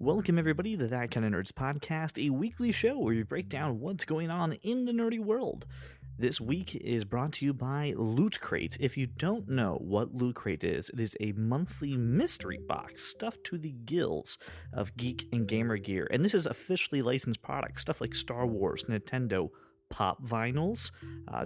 Welcome, everybody, to That Kind of Nerds podcast, a weekly show where we break down what's going on in the nerdy world. This week is brought to you by Loot Crate. If you don't know what Loot Crate is, it is a monthly mystery box stuffed to the gills of geek and gamer gear. And this is officially licensed products, stuff like Star Wars, Nintendo, Pop Vinyls,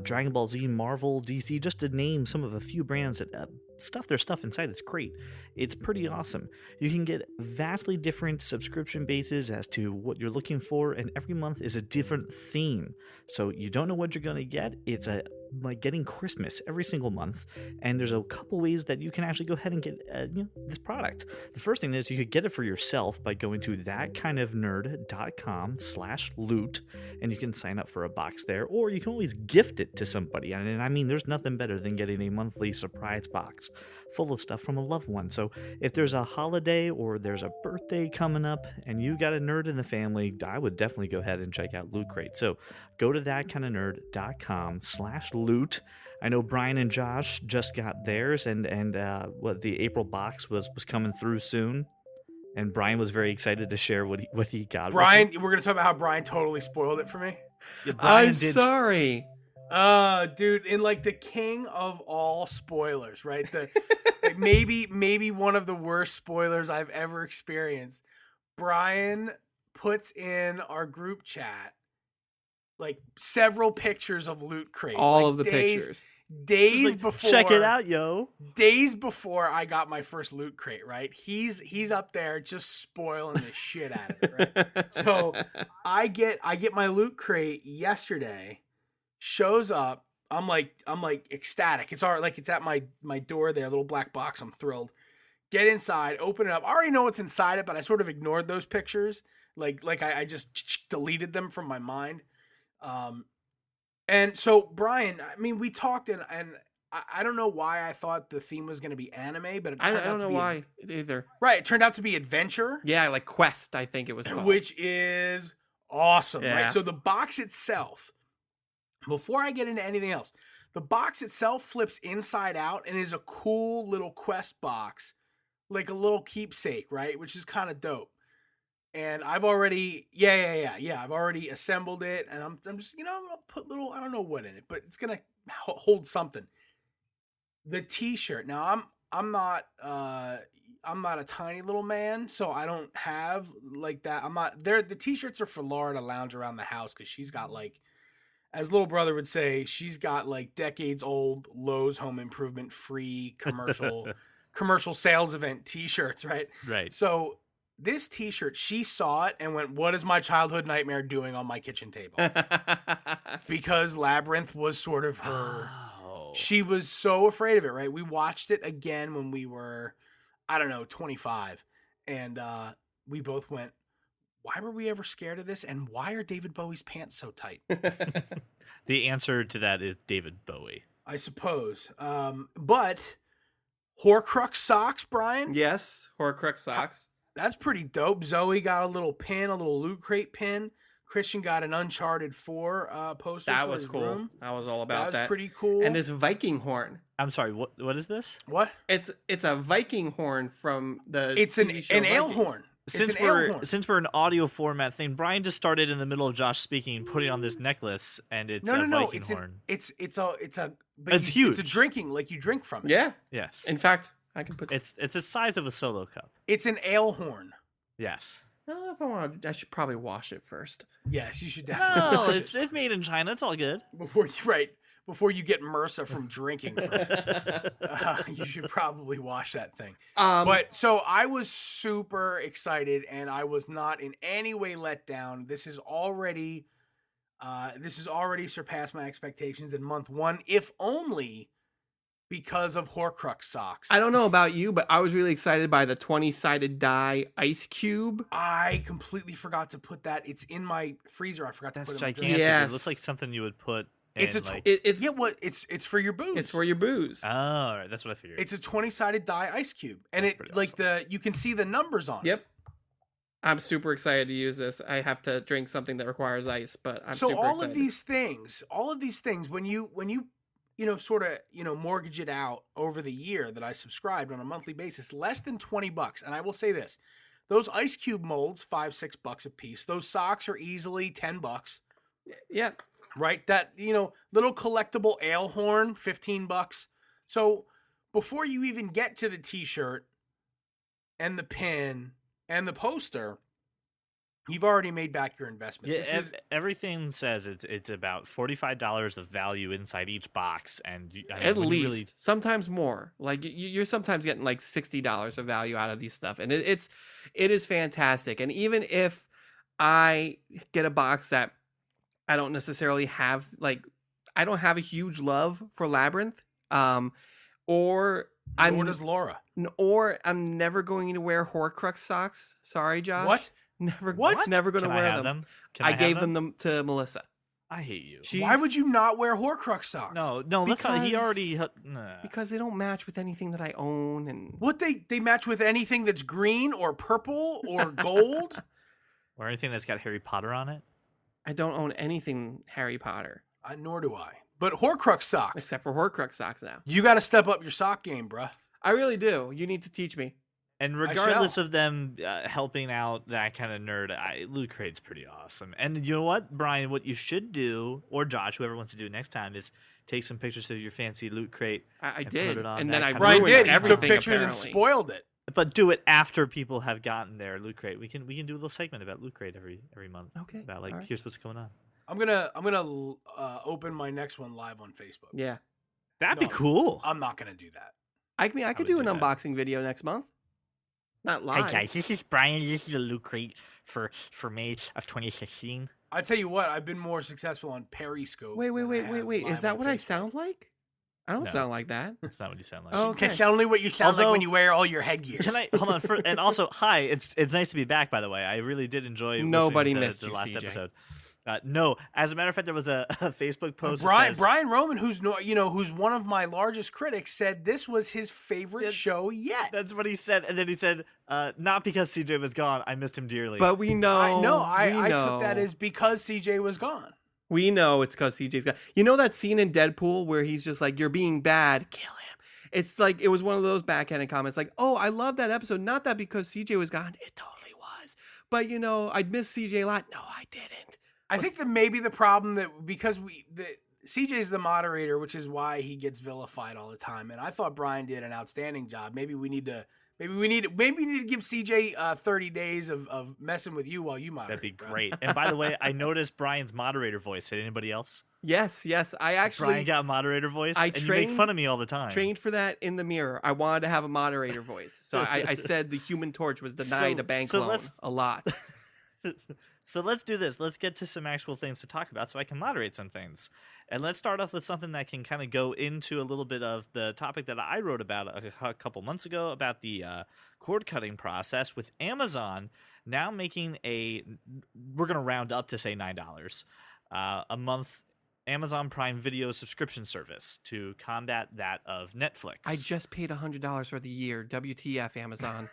Dragon Ball Z, Marvel, DC, just to name some of a few brands that stuff their stuff inside this crate. It's pretty awesome. You can get vastly different subscription bases as to what you're looking for, and every month is a different theme. So you don't know what you're going to get. It's like getting Christmas every single month, and there's a couple ways that you can actually go ahead and get this product. The first thing is you could get it for yourself by going to thatkindofnerd.com/loot, and you can sign up for a box there, or you can always gift it to somebody. And I mean, there's nothing better than getting a monthly surprise box full of stuff from a loved one. So if there's a holiday or there's a birthday coming up and you got a nerd in the family, I would definitely go ahead and check out Loot Crate. So go to thatkindofnerd.com/loot. I know Brian and Josh just got theirs, and what the April box was coming through soon. And Brian was very excited to share what he got. Brian, we're going to talk about how Brian totally spoiled it for me. Yeah, I'm sorry. Dude, in like the king of all spoilers, right? The like maybe one of the worst spoilers I've ever experienced. Brian puts in our group chat like several pictures of Loot Crate. All like of the pictures. Days before. Check it out, yo. Days before I got my first Loot Crate, right? He's up there just spoiling the shit out of it, right? So I get my Loot Crate yesterday. Shows up. I'm like ecstatic. It's already like it's at my door there, little black box. I'm thrilled. Get inside, open it up. I already know what's inside it, but I sort of ignored those pictures. Like I just deleted them from my mind. And so Brian, I mean, we talked and I don't know why I thought the theme was going to be anime, but it turned I don't know why either. Right, it turned out to be adventure. Yeah, like Quest, I think it was called. Which is awesome, Yeah. right? So the box itself, before I get into anything else, the box itself flips inside out and is a cool little Quest box, like a little keepsake, right? Which is kind of dope. And I've already, I've already assembled it, and I'm just, I'm gonna put little, I don't know what in it, but it's gonna hold something. The T-shirt. Now I'm not a tiny little man, so I don't have like that. I'm not there. The T-shirts are for Laura to lounge around the house because she's got like, as little brother would say, she's got like decades old Lowe's Home Improvement free commercial sales event T-shirts, right? Right. So this T-shirt, she saw it and went, "What is my childhood nightmare doing on my kitchen table?" Because Labyrinth was sort of her. Oh. She was so afraid of it, right? We watched it again when we were, I don't know, 25, and we both went, "Why were we ever scared of this? And why are David Bowie's pants so tight?" The answer to that is David Bowie. I suppose. But Horcrux socks, Brian? Yes, Horcrux socks. That's pretty dope. Zoe got a little pin, a little Loot Crate pin. Christian got an Uncharted 4 poster. That for was his cool. room. I was all about that. That was pretty cool. And this Viking horn. I'm sorry, what is this? What? It's a Viking horn from the It's TV show an ale Vikings. horn. Since we're an audio format thing, Brian just started in the middle of Josh speaking, putting on this necklace, and it's a Viking horn. It's huge. It's a drinking, like you drink from it. Yeah. Yes. In fact, I can put It's the size of a solo cup. It's an ale horn. Yes. I don't know if I want to. I should probably wash it first. Yes, you should definitely. No, wash it's made in China. It's all good. it before you get MRSA from drinking from it. You should probably wash that thing. But so I was super excited, and I was not in any way let down. This has already surpassed my expectations in month one, if only because of Horcrux socks. I don't know about you, but I was really excited by the 20-sided die ice cube. I completely forgot to put that. It's in my freezer. I forgot to That's put it in my gigantic. drink. Yes. It looks like something you would put. It's in, it's for your booze. It's for your booze. Oh, all right, that's what I figured. It's a 20-sided die ice cube, and That's it pretty like you can see the numbers on it. Yep. I'm super excited to use this. I have to drink something that requires ice, but I'm super excited. All of these things, when you sort of mortgage it out over the year that I subscribed on a monthly basis, less than $20. And I will say this: Those ice cube molds, $5-6 a piece. Those socks are easily $10. Yeah. Right? That, little collectible ale horn, $15. So before you even get to the t-shirt and the pin and the poster, you've already made back your investment. Yeah, everything says it's about $45 of value inside each box, and at least sometimes more. Like you're sometimes getting like $60 of value out of these stuff, and it is fantastic. And even if I get a box that I don't necessarily have, like I don't have a huge love for Labyrinth, or nor does Laura, or I'm never going to wear Horcrux socks. Sorry, Josh. What? Never. What? Never going to wear them. I gave them to Melissa. I hate you. Why would you not wear Horcrux socks? No, that's not. He already. Because they don't match with anything that I own, and what they match with anything that's green or purple or gold, or anything that's got Harry Potter on it. I don't own anything Harry Potter. Nor do I. But Horcrux socks, except for Horcrux socks now. You got to step up your sock game, bruh. I really do. You need to teach me. And regardless of them helping out that kind of nerd, Loot Crate's pretty awesome. And you know what, Brian? What you should do, or Josh, whoever wants to do it next time, is take some pictures of your fancy Loot Crate. I did, put it on and then Brian did. He took apparently. pictures and spoiled it. But do it after people have gotten their Loot Crate. We can do a little segment about Loot Crate every month. Okay. About right. Here's what's going on. I'm gonna open my next one live on Facebook. Yeah, that'd be cool. I'm not gonna do that. I could do an unboxing video next month. Not live. Hey guys, this is Brian. This is a Loot Crate for May of 2016. I tell you what, I've been more successful on Periscope. Wait. Is that what I sound like? I don't sound like that. That's not what you sound like. Oh, okay. That's only what you sound like when you wear all your headgear. Hold on. And also, hi. It's nice to be back. By the way, I really did enjoy. Nobody missed the you, last CJ. episode. No, as a matter of fact, there was a Facebook post. Brian Roman, who's one of my largest critics, said this was his favorite show yet. That's what he said, and then he said, "Not because CJ was gone, I missed him dearly." But we know. I took that as because CJ was gone. We know it's because CJ's gone. You know that scene in Deadpool where he's just like, "You're being bad, kill him." It's like it was one of those backhanded comments, like, "Oh, I love that episode. Not that because CJ was gone. It totally was. But I'd miss CJ a lot. No, I didn't." I think that maybe the problem that because CJ's the moderator, which is why he gets vilified all the time. And I thought Brian did an outstanding job. Maybe we need to give CJ 30 days of messing with you while you moderate. That'd be great. And by the way, I noticed Brian's moderator voice. Did anybody else? Yes. I actually Brian got moderator voice. You make fun of me all the time. Trained for that in the mirror. I wanted to have a moderator voice, so I said the Human Torch was denied a bank loan a lot. So let's do this. Let's get to some actual things to talk about so I can moderate some things. And let's start off with something that can kind of go into a little bit of the topic that I wrote about a couple months ago about the cord cutting process with Amazon now making we're going to round up to say $9 a month Amazon Prime Video subscription service to combat that of Netflix. I just paid $100 for the year. WTF, Amazon.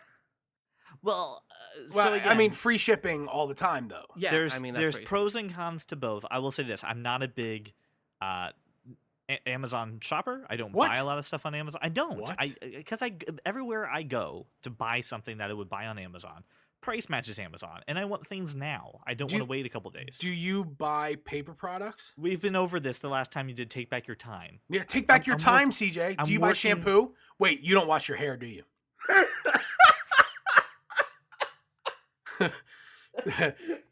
Well, so again, free shipping all the time, though. Yeah, there's pros and cons to both. I will say this: I'm not a big Amazon shopper. I don't buy a lot of stuff on Amazon. I don't. Because everywhere I go to buy something that I would buy on Amazon, price matches Amazon, and I want things now. I don't want to wait a couple days. Do you buy paper products? We've been over this the last time you did Take Back Your Time. Yeah, take back your time, CJ. Do you buy shampoo? Wait, you don't wash your hair, do you?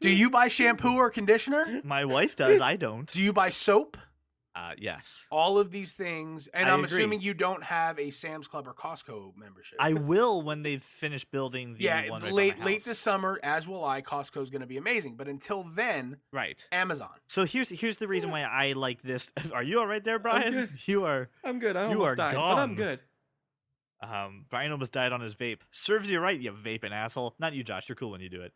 Do you buy shampoo or conditioner? My wife does. I don't. Do you buy soap? Yes. All of these things, and I'm assuming you don't have a Sam's Club or Costco membership. I will when they've finished building the one right late this summer, as will I. Costco's going to be amazing, but until then, right? Amazon. So here's the reason why I like this. Are you all right there, Brian? I'm good. You are. I'm good. I almost died, but I'm good. Brian almost died on his vape. Serves you right, you vaping asshole. Not you, Josh. You're cool when you do it.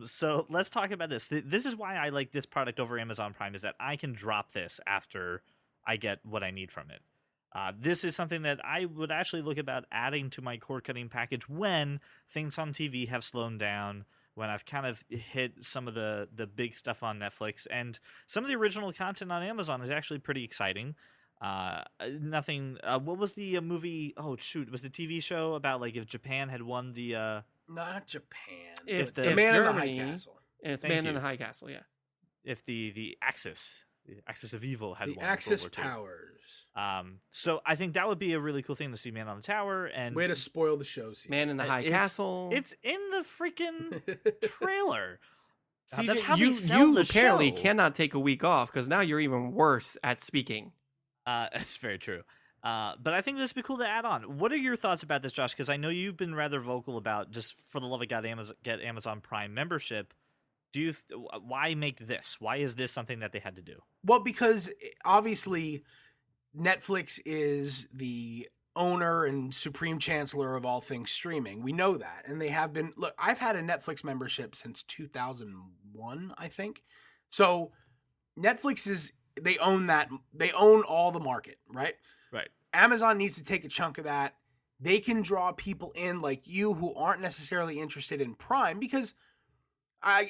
So let's talk about this. This is why I like this product over Amazon Prime, is that I can drop this after I get what I need from it. This is something that I would actually look about adding to my cord cutting package when things on TV have slowed down, when I've kind of hit some of the big stuff on Netflix, and some of the original content on Amazon is actually pretty exciting. What was the movie? Oh shoot, it was the TV show about like if Japan had won the Not Japan. If the Man Germany, in the High Castle. It's Thank Man in you. the High Castle, yeah. If the Axis of Evil had The won Axis World War II. powers. So I think that would be a really cool thing to see Man on the Tower. And Way to spoil the show, CJ. Man in the High Castle. It's in the freaking trailer. CJ, That's how you they sell the apparently show. cannot take a week off because now you're even worse at speaking. That's very true. But I think this would be cool to add on. What are your thoughts about this, Josh? Because I know you've been rather vocal about, just for the love of God, get Amazon Prime membership. Why make this? Why is this something that they had to do? Well, because obviously Netflix is the owner and supreme chancellor of all things streaming. We know that. And they have been, look, I've had a Netflix membership since 2001, I think. So Netflix they own that. They own all the market, right? Right. Amazon needs to take a chunk of that. They can draw people in like you who aren't necessarily interested in Prime, because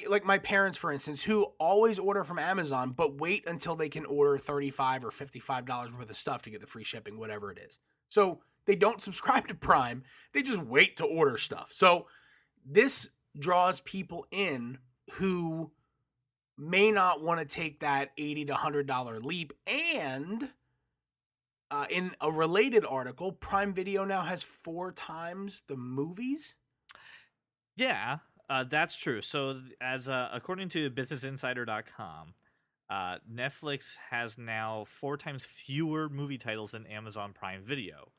like my parents, for instance, who always order from Amazon, but wait until they can order $35 or $55 worth of stuff to get the free shipping, whatever it is. So they don't subscribe to Prime. They just wait to order stuff. So this draws people in who may not want to take that $80 to $100 leap. And in a related article, Prime Video now has 4 times the movies. Yeah. That's true. So, as according to BusinessInsider.com, Netflix has now 4 times fewer movie titles than Amazon Prime Video.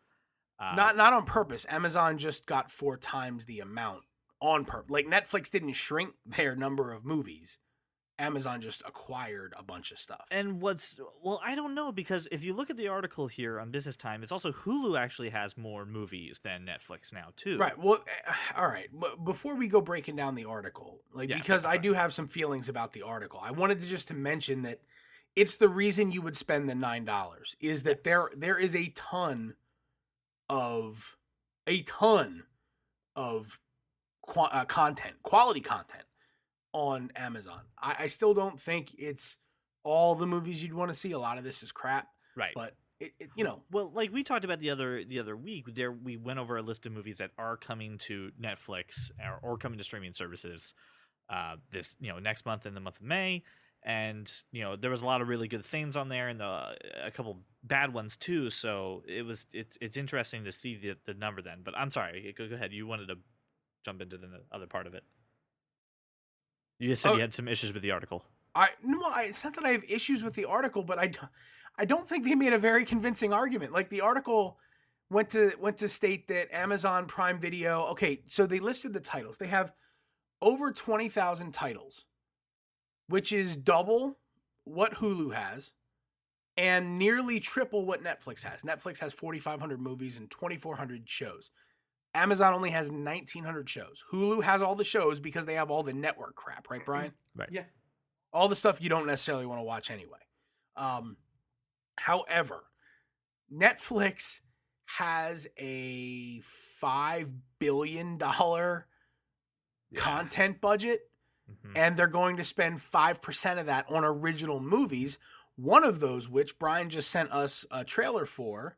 Not on purpose. Amazon just got 4 times the amount on purpose. Like Netflix didn't shrink their number of movies. Amazon just acquired a bunch of stuff. And I don't know, because if you look at the article here on Business Time, it's also Hulu actually has more movies than Netflix now too. Right. Well, all right. But before we go breaking down the article, because I do have some feelings about the article, I wanted to mention that it's the reason you would spend the $9 is that there is a ton of content, quality content on Amazon. I still don't think it's all the movies you'd want to see. A lot of this is crap. Right. But it Well, like we talked about the other week, we went over a list of movies that are coming to Netflix or coming to streaming services this next month, in the month of May. And there was a lot of really good things on there, and a couple bad ones too. So it's interesting to see the number then. But I'm sorry, go ahead. You wanted to jump into the other part of it. You said you had some issues with the article. It's not that I have issues with the article, but I don't think they made a very convincing argument. Like the article went to state that Amazon Prime Video. Okay, so they listed the titles. They have over 20,000 titles, which is double what Hulu has, and nearly triple what Netflix has. Netflix has 4,500 movies and 2,400 shows. Amazon only has 1,900 shows. Hulu has all the shows because they have all the network crap, right, Brian? Right. Yeah. All the stuff you don't necessarily want to watch anyway. However, Netflix has a $5 billion content budget, and they're going to spend 5% of that on original movies. One of those, which Brian just sent us a trailer for,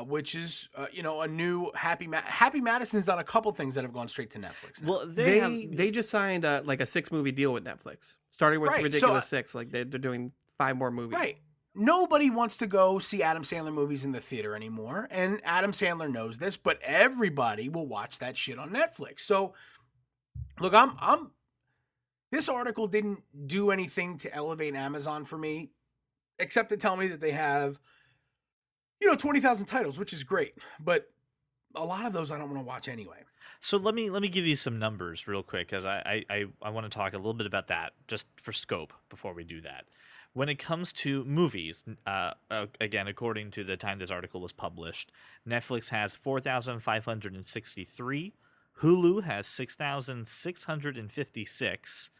which is a new Happy Madison's done a couple things that have gone straight to Netflix now. Well, they just signed a 6-movie deal with Netflix, starting with Ridiculous 6. Like they're doing 5 more movies. Right. Nobody wants to go see Adam Sandler movies in the theater anymore, and Adam Sandler knows this, but everybody will watch that shit on Netflix. So, look, this article didn't do anything to elevate Amazon for me, except to tell me that they have 20,000 titles, which is great, but a lot of those I don't want to watch anyway. So let me give you some numbers real quick, because I want to talk a little bit about that just for scope before we do that. When it comes to movies, again, according to the time this article was published, Netflix has 4,563, Hulu has 6,656,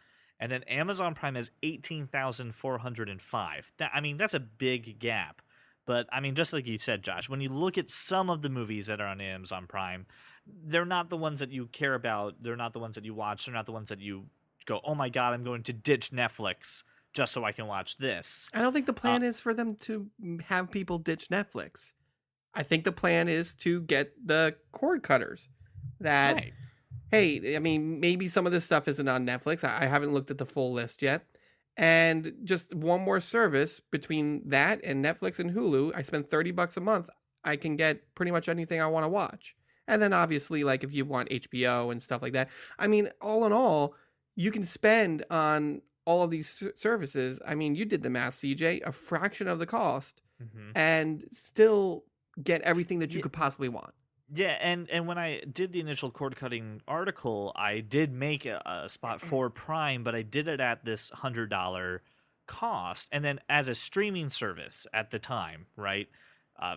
and then Amazon Prime has 18,405. That's a big gap. But, just like you said, Josh, when you look at some of the movies that are on Amazon Prime, they're not the ones that you care about. They're not the ones that you watch. They're not the ones that you go, oh my God, I'm going to ditch Netflix just so I can watch this. I don't think the plan is for them to have people ditch Netflix. I think the plan is to get the cord cutters that hey, I mean, maybe some of this stuff isn't on Netflix. I haven't looked at the full list yet. And just one more service between that and Netflix and Hulu, I spend $30 a month. I can get pretty much anything I want to watch. And then obviously, like if you want HBO and stuff like that, I mean, all in all, you can spend on all of these services. I mean, you did the math, CJ, a fraction of the cost Mm-hmm. and still get everything that you could possibly want. Yeah, and when I did the initial cord cutting article, I did make a spot for Prime, but I did it at this $100 cost, and then as a streaming service at the time, right?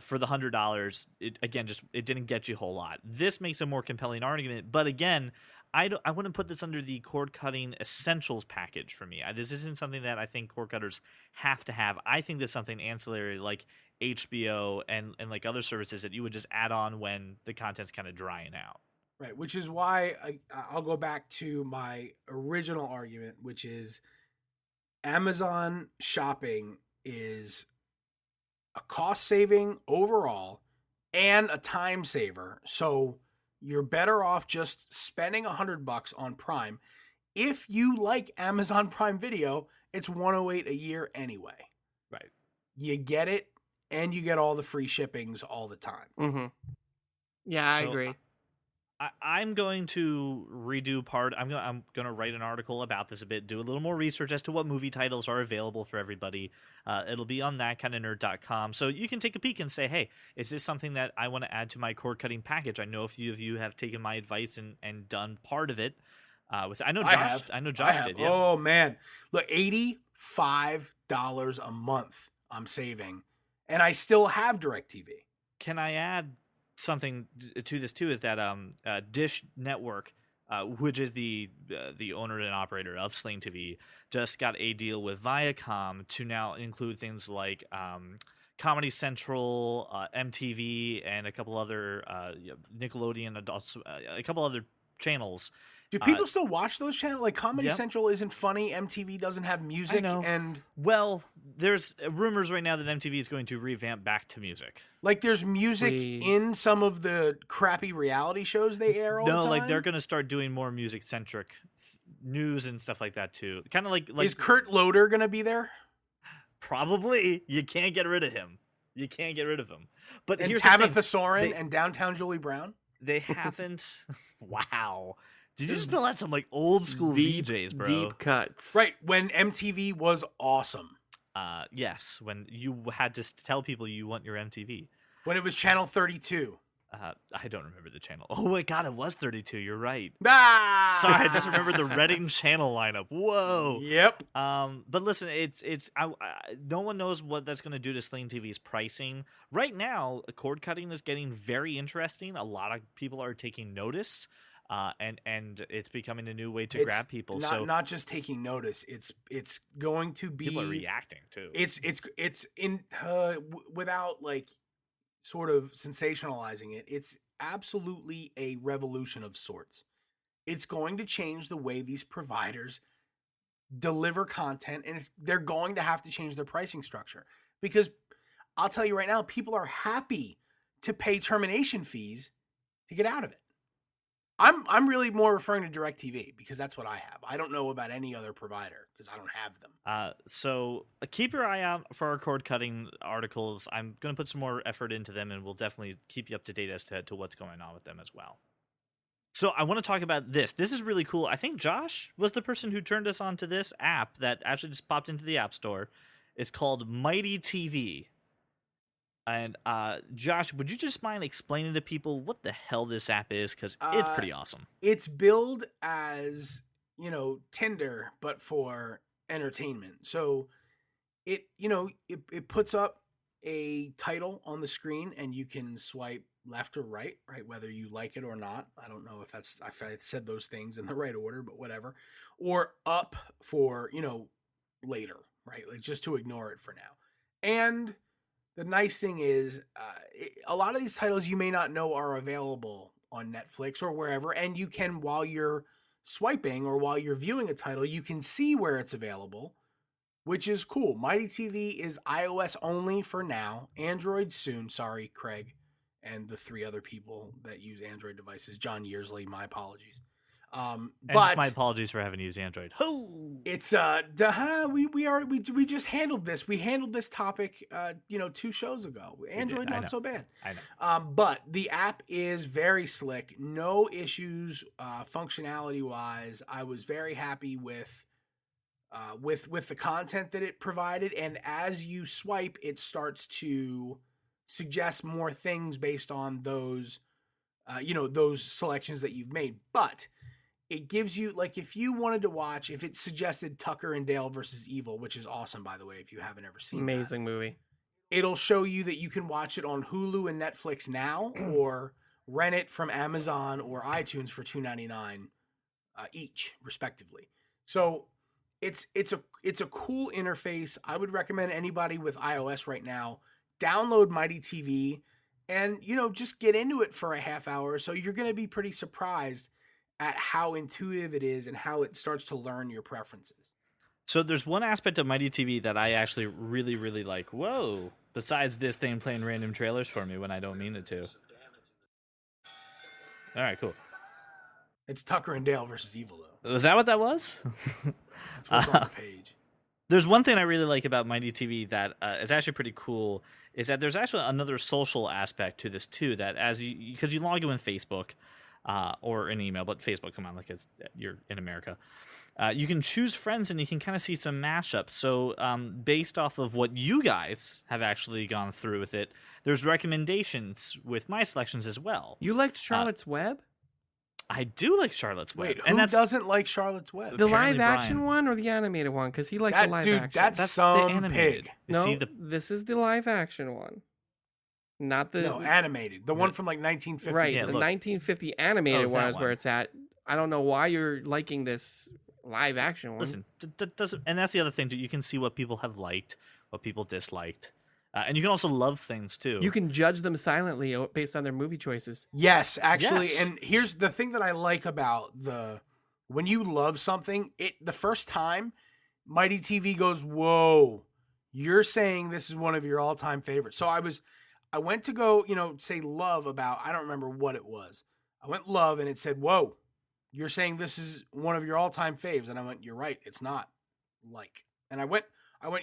For the $100, it didn't get you a whole lot. This makes a more compelling argument, but again, I wouldn't put this under the cord cutting essentials package for me. This isn't something that I think cord cutters have to have. I think there's something ancillary like HBO and like other services that you would just add on when the content's kind of drying out. Right, which is why I'll go back to my original argument, which is Amazon shopping is a cost saving overall and a time saver. So you're better off just spending $100 on Prime. If you like Amazon Prime Video, it's $108 a year anyway. Right. You get it, and you get all the free shippings all the time. Mm-hmm. Yeah, I agree. I'm going to redo part. I'm gonna write an article about this a bit, do a little more research as to what movie titles are available for everybody. It'll be on thatkindofnerd.com, so you can take a peek and say, hey, is this something that I want to add to my cord cutting package? I know a few of you have taken my advice and done part of it. I know Josh did. Yeah. Oh man, look, $85 a month I'm saving, and I still have DirecTV. Can I add something to this too? Is that Dish Network, which is the owner and operator of Sling TV, just got a deal with Viacom to now include things like Comedy Central, MTV, and a couple other Nickelodeon adults, a couple other channels. Do people still watch those channels? Like Comedy Central isn't funny. MTV doesn't have music, and well, there's rumors right now that MTV is going to revamp back to music. Like there's music in some of the crappy reality shows they air all the time. No, like they're going to start doing more music centric news and stuff like that too. Kind of like is Kurt Loder going to be there? Probably. You can't get rid of him. You can't get rid of him. But and here's Tabitha the thing. Soren and Downtown Julie Brown. They haven't. Wow. Did you just spill out some like old school VJs, bro? Deep cuts. Right, when MTV was awesome. Yes, when you had to tell people you want your MTV. When it was Channel 32. I don't remember the channel. Oh my god, it was 32. You're right. Ah! Sorry, I just remembered the Reading channel lineup. Whoa. Yep. But listen, no one knows what that's going to do to Sling TV's pricing. Right now, cord cutting is getting very interesting. A lot of people are taking notice. And it's becoming a new way to grab people. Not just taking notice. It's going to be people are reacting too. It's in without like sort of sensationalizing it. It's absolutely a revolution of sorts. It's going to change the way these providers deliver content, and they're going to have to change their pricing structure because I'll tell you right now, people are happy to pay termination fees to get out of it. I'm really more referring to DirecTV because that's what I have. I don't know about any other provider because I don't have them. So keep your eye out for our cord cutting articles. I'm going to put some more effort into them, and we'll definitely keep you up to date as to what's going on with them as well. So I want to talk about this. This is really cool. I think Josh was the person who turned us on to this app that actually just popped into the App Store. It's called Mighty TV. And Josh, would you just mind explaining to people what the hell this app is? Because it's pretty awesome. It's billed as, Tinder, but for entertainment. So it puts up a title on the screen and you can swipe left or right, whether you like it or not. I don't know if I said those things in the right order, but whatever. Or up for, later, right? Like just to ignore it for now. And the nice thing is, a lot of these titles you may not know are available on Netflix or wherever, and you can, while you're swiping or while you're viewing a title, you can see where it's available, which is cool. Mighty TV is iOS only for now, Android soon. Sorry, Craig, and the 3 other people that use Android devices. John Yearsley, my apologies. And But just my apologies for having to use Android. it's we just handled this. We handled this topic 2 shows ago. Android I know. not so bad. I know. But the app is very slick. No issues functionality wise. I was very happy with the content that it provided, and as you swipe, it starts to suggest more things based on those those selections that you've made. But it gives you, like, if you wanted to watch, if it suggested Tucker and Dale versus Evil, which is awesome, by the way, if you haven't ever seen Amazing movie. it'll show you that you can watch it on Hulu and Netflix now, or rent it from Amazon or iTunes for $2.99 each, respectively. So it's a cool interface. I would recommend anybody with iOS right now download Mighty TV and just get into it for a half hour. So you're going to be pretty surprised at how intuitive it is and how it starts to learn your preferences. So there's one aspect of Mighty TV that I actually really, really like. Whoa! Besides this thing playing random trailers for me when I don't mean it to. All right, cool. It's Tucker and Dale versus Evil, though. Was that what that was? That's what's on the page. There's one thing I really like about Mighty TV that is actually pretty cool, is that there's actually another social aspect to this too. That because you log in with Facebook or an email, but Facebook, come on, like you're in America. You can choose friends and you can kind of see some mashups. So based off of what you guys have actually gone through with it, there's recommendations with my selections as well. You liked Charlotte's Web? I do like Charlotte's Web. Wait, who doesn't like Charlotte's Web? The Apparently live action Brian. one or the animated one? Because he liked the live action. That's some pig. No, this is the live action one. Not the... No, animated. The one from like 1950. Right, Yeah, the look. 1950 animated one is one. where it's at. I don't know why you're liking this live action one. Listen, doesn't, and that's the other thing too. You can see what people have liked, what people disliked, and you can also love things too. You can judge them silently based on their movie choices. Yes, actually. Yes. And here's the thing that I like about when you love something, the first time Mighty TV goes, whoa, you're saying this is one of your all-time favorites. So I went to go, say love about, I don't remember what it was. I went love and it said, whoa, you're saying this is one of your all-time faves. And I went, you're right. It's not like, and I went,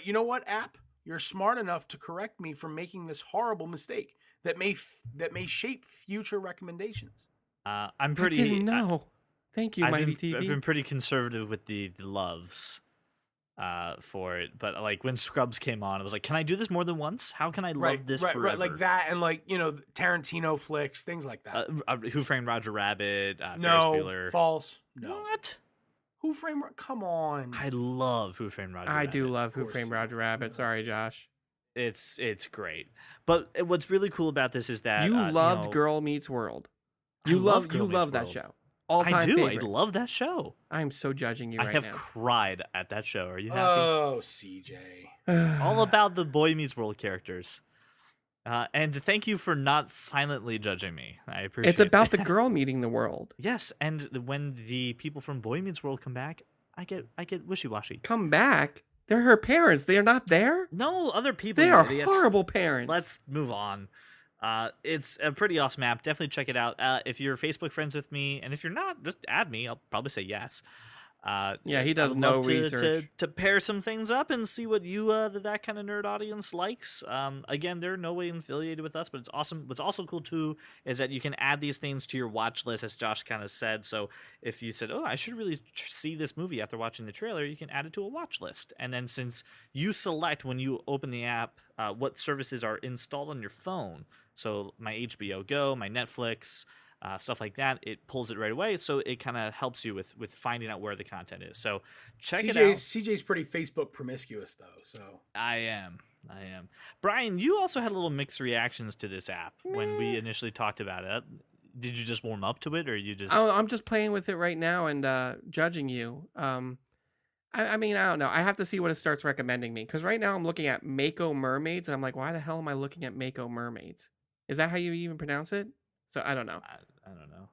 you know what, app? You're smart enough to correct me from making this horrible mistake that may shape future recommendations. I'm pretty. I didn't know. Thank you, Mighty TV. I've been pretty conservative with the loves for it, but like when Scrubs came on, I was like, can I do this more than once? How can I love this forever? Right, like that, and like Tarantino flicks, things like that. Who Framed Roger Rabbit? No, Ferris Bueller. false. No. What? Who Framed? Come on. I love Who Framed Roger Rabbit. I do love Who course. Framed Roger Rabbit. Sorry, Josh. It's great. But what's really cool about this is that You loved Girl Meets World. You love that show. All time I do. favorite. I love that show. I'm so judging you I right have now. cried at that show. Are you happy? Oh, CJ. All about the Boy Meets World characters. And thank you for not silently judging me. I appreciate it. It's about the girl meeting the world. Yes, and when the people from Boy Meets World come back, I get wishy-washy. Come back? They're her parents. They are not there? No, other people. They are idiots. horrible parents. Let's move on. It's a pretty awesome app. Definitely check it out. If you're Facebook friends with me, and if you're not, just add me. I'll probably say yes. Yeah, he does I'd no love research. to pair some things up and see what you that kind of nerd audience likes. Again, they're no way affiliated with us, but it's awesome. What's also cool too is that you can add these things to your watch list, as Josh kind of said. So if you said, "Oh, I should really see this movie after watching the trailer," you can add it to a watch list. And then since you select when you open the app what services are installed on your phone, so my HBO Go, my Netflix. Stuff like that, it pulls it right away, so it kind of helps you with finding out where the content is. So check it out. CJ's pretty Facebook promiscuous though, so I am. Brian, you also had a little mixed reactions to this app when we initially talked about it. Did you just warm up to it, or you just? I'm just playing with it right now and judging you. I mean, I don't know. I have to see what it starts recommending me, because right now I'm looking at Mako Mermaids, and I'm like, why the hell am I looking at Mako Mermaids? Is that how you even pronounce it? So I don't know. I don't know.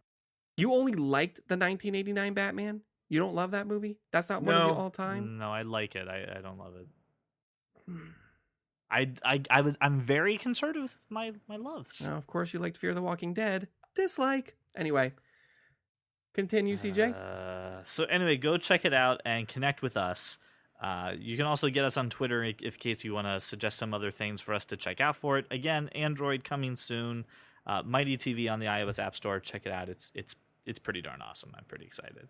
You only liked the 1989 Batman? You don't love that movie? That's not one of your all time? No, I like it. I don't love it. I'm very conservative with my loves. Now, of course, you liked Fear the Walking Dead. Dislike. Anyway, Continue, CJ. So anyway, go check it out and connect with us. You can also get us on Twitter in case you want to suggest some other things for us to check out for it. Again, Android coming soon. Mighty TV on the iOS App Store. Check it out. It's pretty darn awesome. I'm pretty excited.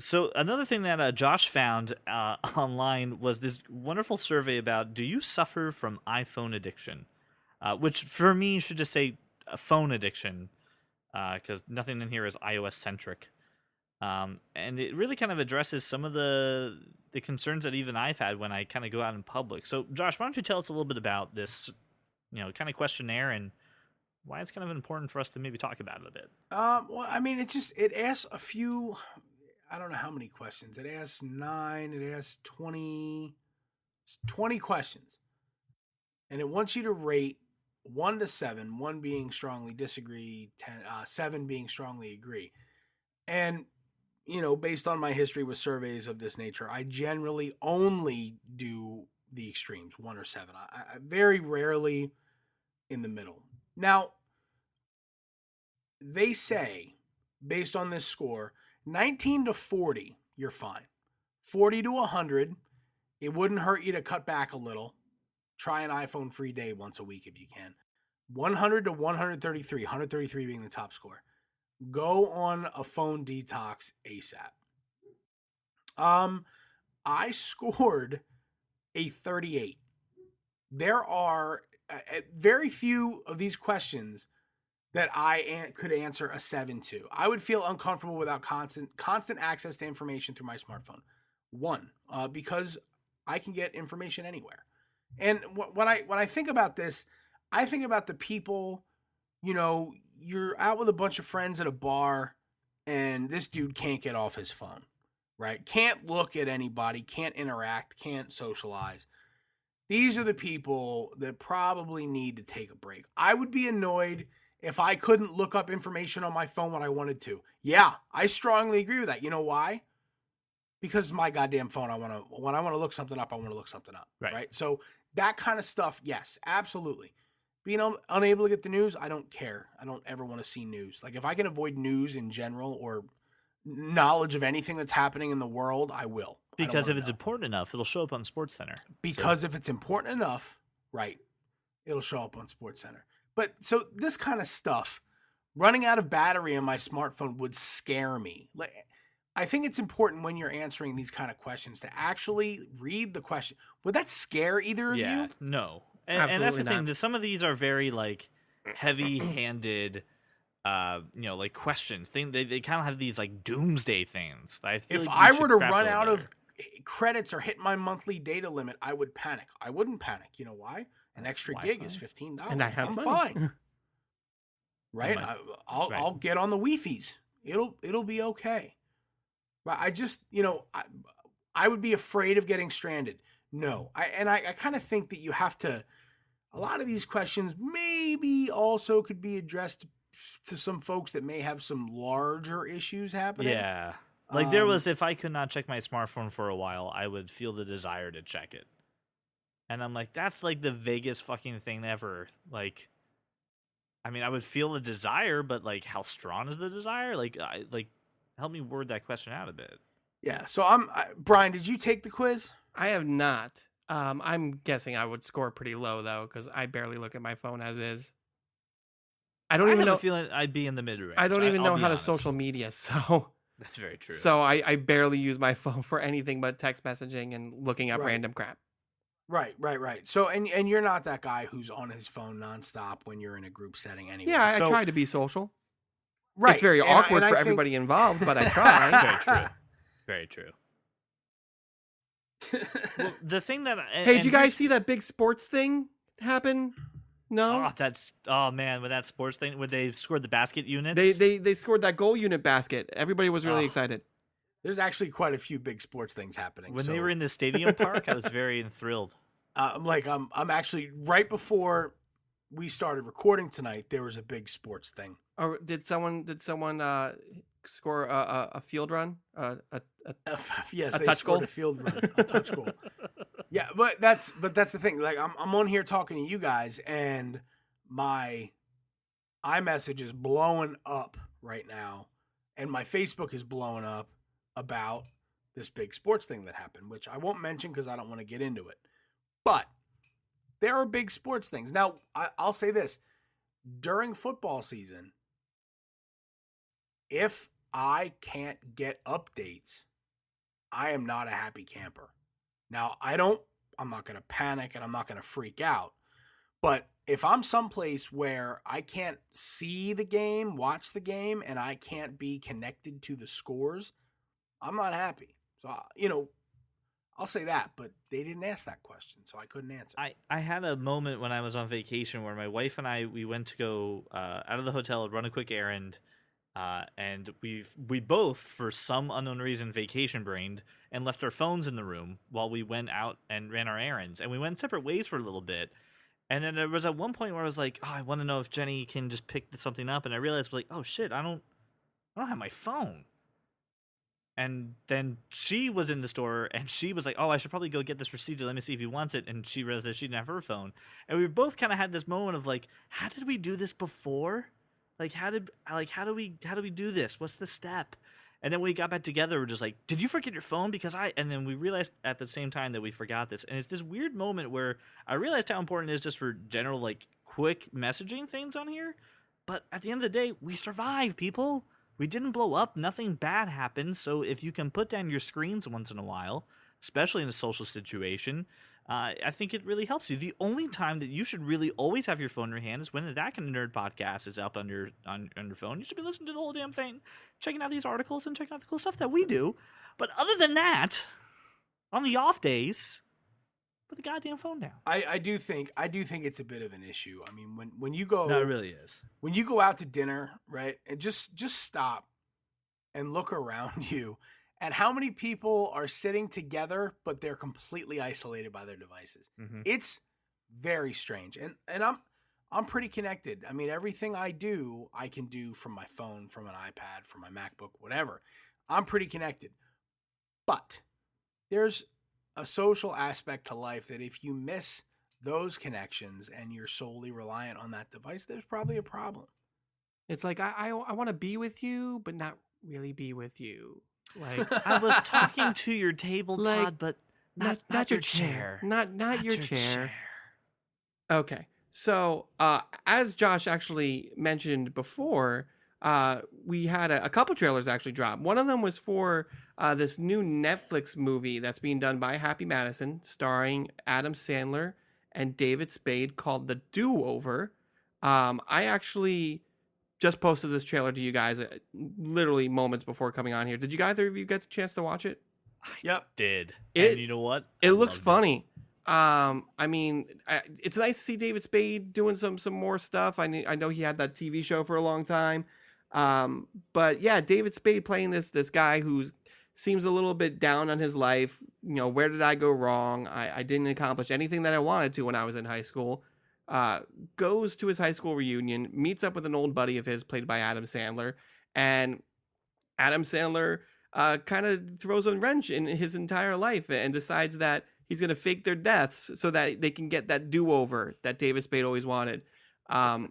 So another thing that Josh found online was this wonderful survey about, do you suffer from iPhone addiction? Which for me should just say phone addiction, because nothing in here is iOS centric. And it really kind of addresses some of the concerns that even I've had when I kind of go out in public. So Josh, why don't you tell us a little bit about this, kind of questionnaire and why it's kind of important for us to maybe talk about it a bit. Well, I mean, it asks a few, I don't know how many questions. It asks 9, it asks 20 questions. And it wants you to rate 1 to 7, 1 being strongly disagree, 7 being strongly agree. And, based on my history with surveys of this nature, I generally only do the extremes, 1 or 7. I very rarely in the middle. Now, they say, based on this score, 19 to 40, you're fine. 40 to 100, it wouldn't hurt you to cut back a little. Try an iPhone free day once a week if you can. 100 to 133, 133 being the top score. Go on a phone detox ASAP. I scored a 38. There are very few of these questions that I could answer a 7 to. I would feel uncomfortable without constant access to information through my smartphone. 1, because I can get information anywhere. And when I think about this, I think about the people, you're out with a bunch of friends at a bar and this dude can't get off his phone, right? Can't look at anybody, can't interact, can't socialize. These are the people that probably need to take a break. I would be annoyed if I couldn't look up information on my phone when I wanted to. Yeah, I strongly agree with that. You know why? Because it's my goddamn phone. When I want to look something up, I want to look something up. Right? So that kind of stuff, yes, absolutely. Being unable to get the news, I don't care. I don't ever want to see news. Like if I can avoid news in general or knowledge of anything that's happening in the world, I will. Because if it's important enough, it'll show up on SportsCenter. Because if it's important enough, right, it'll show up on SportsCenter. But so this kind of stuff, running out of battery on my smartphone would scare me. Like, I think it's important when you're answering these kind of questions to actually read the question. Would that scare either of you? Yeah, no. And that's the thing. Some of these are very like heavy-handed, like questions. They kind of have these like doomsday things. If I were to run out of credits or hit my monthly data limit, I would panic. I wouldn't panic. You know why? An extra gig is $15. And I have I'm money. Fine. Right? I'll get on the Wi-Fi's. It'll be okay. But I just, I would be afraid of getting stranded. No. I kind of think that you have to, a lot of these questions maybe also could be addressed to some folks that may have some larger issues happening. Yeah. Like there was, if I could not check my smartphone for a while, I would feel the desire to check it. And I'm like, that's like the vaguest fucking thing ever. Like, I mean, I would feel the desire, but like, how strong is the desire? Like, help me word that question out a bit. Yeah. So Brian, did you take the quiz? I have not. I'm guessing I would score pretty low though, because I barely look at my phone as is. I don't even know. I have a feeling I'd be in the mid range. I don't even know how to social media, so that's very true. So I barely use my phone for anything but text messaging and looking up random crap. Right. So, and you're not that guy who's on his phone nonstop when you're in a group setting anyway. Yeah, I try to be social. Right. It's very awkward for everybody involved, but I try. Very true. Well, the thing that hey, did you guys see that big sports thing happen? No. Oh man, with that sports thing, when they scored the basket units, they scored that goal unit basket. Everybody was really excited. There's actually quite a few big sports things happening. When they were in the stadium park, I was very thrilled. I'm actually right before we started recording tonight. There was a big sports thing. Oh, did someone score a field run? Yes, a they touch scored goal? a field run, a touch goal. Yeah, but that's the thing. Like I'm on here talking to you guys, and my iMessage is blowing up right now, and my Facebook is blowing up about this big sports thing that happened, which I won't mention because I don't want to get into it. But there are big sports things. Now, I'll say this. During football season, if I can't get updates, I am not a happy camper. Now, I'm not going to panic and I'm not going to freak out. But if I'm someplace where I can't see the game, watch the game, and I can't be connected to the scores, I'm not happy. So, I'll say that, but they didn't ask that question, so I couldn't answer. I had a moment when I was on vacation where my wife and we went to go out of the hotel, run a quick errand, and we both, for some unknown reason, vacation brained and left our phones in the room while we went out and ran our errands. And we went separate ways for a little bit. And then there was at one point where I was like, oh, I want to know if Jenny can just pick something up. And I realized, like, oh shit, I don't have my phone. And then she was in the store and she was like, oh, I should probably go get this procedure. Let me see if he wants it. And she realized that she didn't have her phone. And we both kind of had this moment of like, how did we do this before? Like, how do we do this? What's the step? And then when we got back together, we're just like, did you forget your phone? And then we realized at the same time that we forgot this. And it's this weird moment where I realized how important it is just for general, like, quick messaging things on here. But at the end of the day, we survived, people. We didn't blow up. Nothing bad happened. So if you can put down your screens once in a while, especially in a social situation, I think it really helps you. The only time that you should really always have your phone in your hand is when the That Kind of Nerd podcast is up on your phone. You should be listening to the whole damn thing, checking out these articles and checking out the cool stuff that we do. But other than that, on the off days, put the goddamn phone down. I do think it's a bit of an issue. I mean, when you go, no, it really is. When you go out to dinner, right, and just stop and look around you, and how many people are sitting together but they're completely isolated by their devices. Mm-hmm. It's very strange, and I'm pretty connected. I mean, everything I do, I can do from my phone, from an iPad, from my MacBook, whatever. I'm pretty connected, but there's a social aspect to life that if you miss those connections and you're solely reliant on that device, there's probably a problem. It's like, I want to be with you, but not really be with you. Like, I was talking to your table, like, Todd, but not your chair. Not your chair. Okay. So, as Josh actually mentioned before, we had a couple trailers actually drop. One of them was for this new Netflix movie that's being done by Happy Madison, starring Adam Sandler and David Spade, called The Do-Over. I actually just posted this trailer to you guys literally moments before coming on here. Did you either of you get a chance to watch it? Yep, did. And you know what? It looks funny. I mean, it's nice to see David Spade doing some more stuff. I know he had that TV show for a long time. But yeah, David Spade playing this guy who seems a little bit down on his life. You know, where did I go wrong? I didn't accomplish anything that I wanted to when I was in high school. Goes to his high school reunion, meets up with an old buddy of his played by Adam Sandler, and Adam Sandler kind of throws a wrench in his entire life and decides that he's going to fake their deaths so that they can get that do-over that David Spade always wanted. I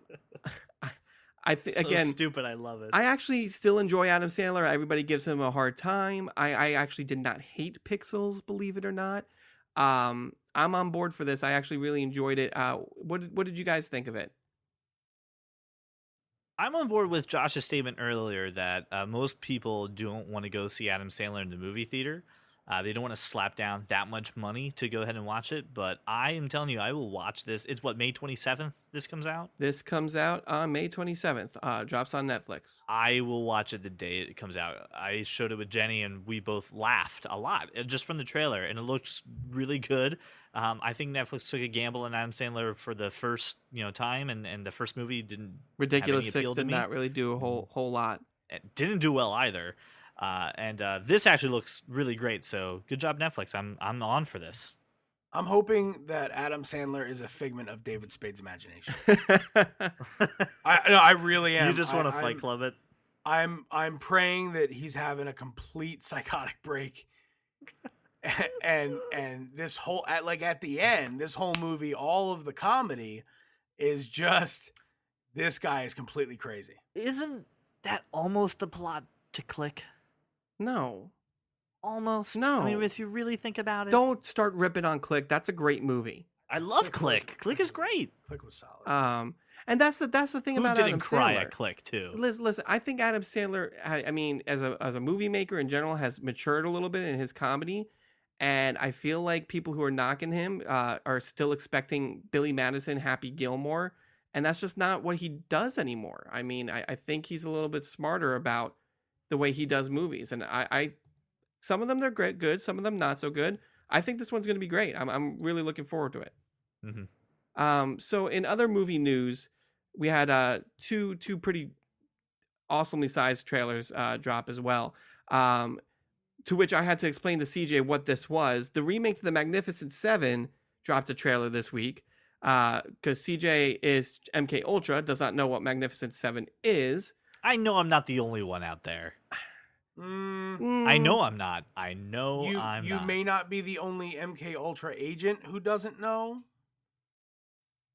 think so again, stupid. I love it. I actually still enjoy Adam Sandler. Everybody gives him a hard time. I actually did not hate Pixels, believe it or not. I'm on board for this. I actually really enjoyed it. What did you guys think of it? I'm on board with Josh's statement earlier that most people don't want to go see Adam Sandler in the movie theater. They don't want to slap down that much money to go ahead and watch it. But I am telling you, I will watch this. It's what, May 27th this comes out? This comes out on May 27th. Drops on Netflix. I will watch it the day it comes out. I showed it with Jenny, and we both laughed a lot just from the trailer. And it looks really good. I think Netflix took a gamble on Adam Sandler for the first time, and the first movie didn't. Ridiculous Six did not really do a whole lot. It didn't do well either. And this actually looks really great. So good job, Netflix. I'm on for this. I'm hoping that Adam Sandler is a figment of David Spade's imagination. I really am. You just want to Fight Club it. I'm praying that he's having a complete psychotic break. and this whole at the end, this whole movie, all of the comedy is just this guy is completely crazy. that almost the plot to Click? No. Almost. No. I mean, if you really think about it. Don't start ripping on Click. That's a great movie. I love Click. Click is great. Click was solid. And that's the thing Who about didn't Adam cry Sandler. at Click too? Listen, I think Adam Sandler, I mean, as a movie maker in general, has matured a little bit in his comedy. And I feel like people who are knocking him are still expecting Billy Madison, Happy Gilmore. And that's just not what he does anymore. I mean, I think he's a little bit smarter about the way he does movies. And I some of them they're good, some of them not so good. I think this one's going to be great. I'm really looking forward to it. Mm-hmm. So in other movie news, we had two pretty awesomely sized trailers drop as well. To which I had to explain to CJ what this was. The remake to The Magnificent Seven dropped a trailer this week because CJ is MK Ultra, does not know what Magnificent Seven is. I know I'm not the only one out there. I know I'm not. I know I'm not. You may not be the only MK Ultra agent who doesn't know,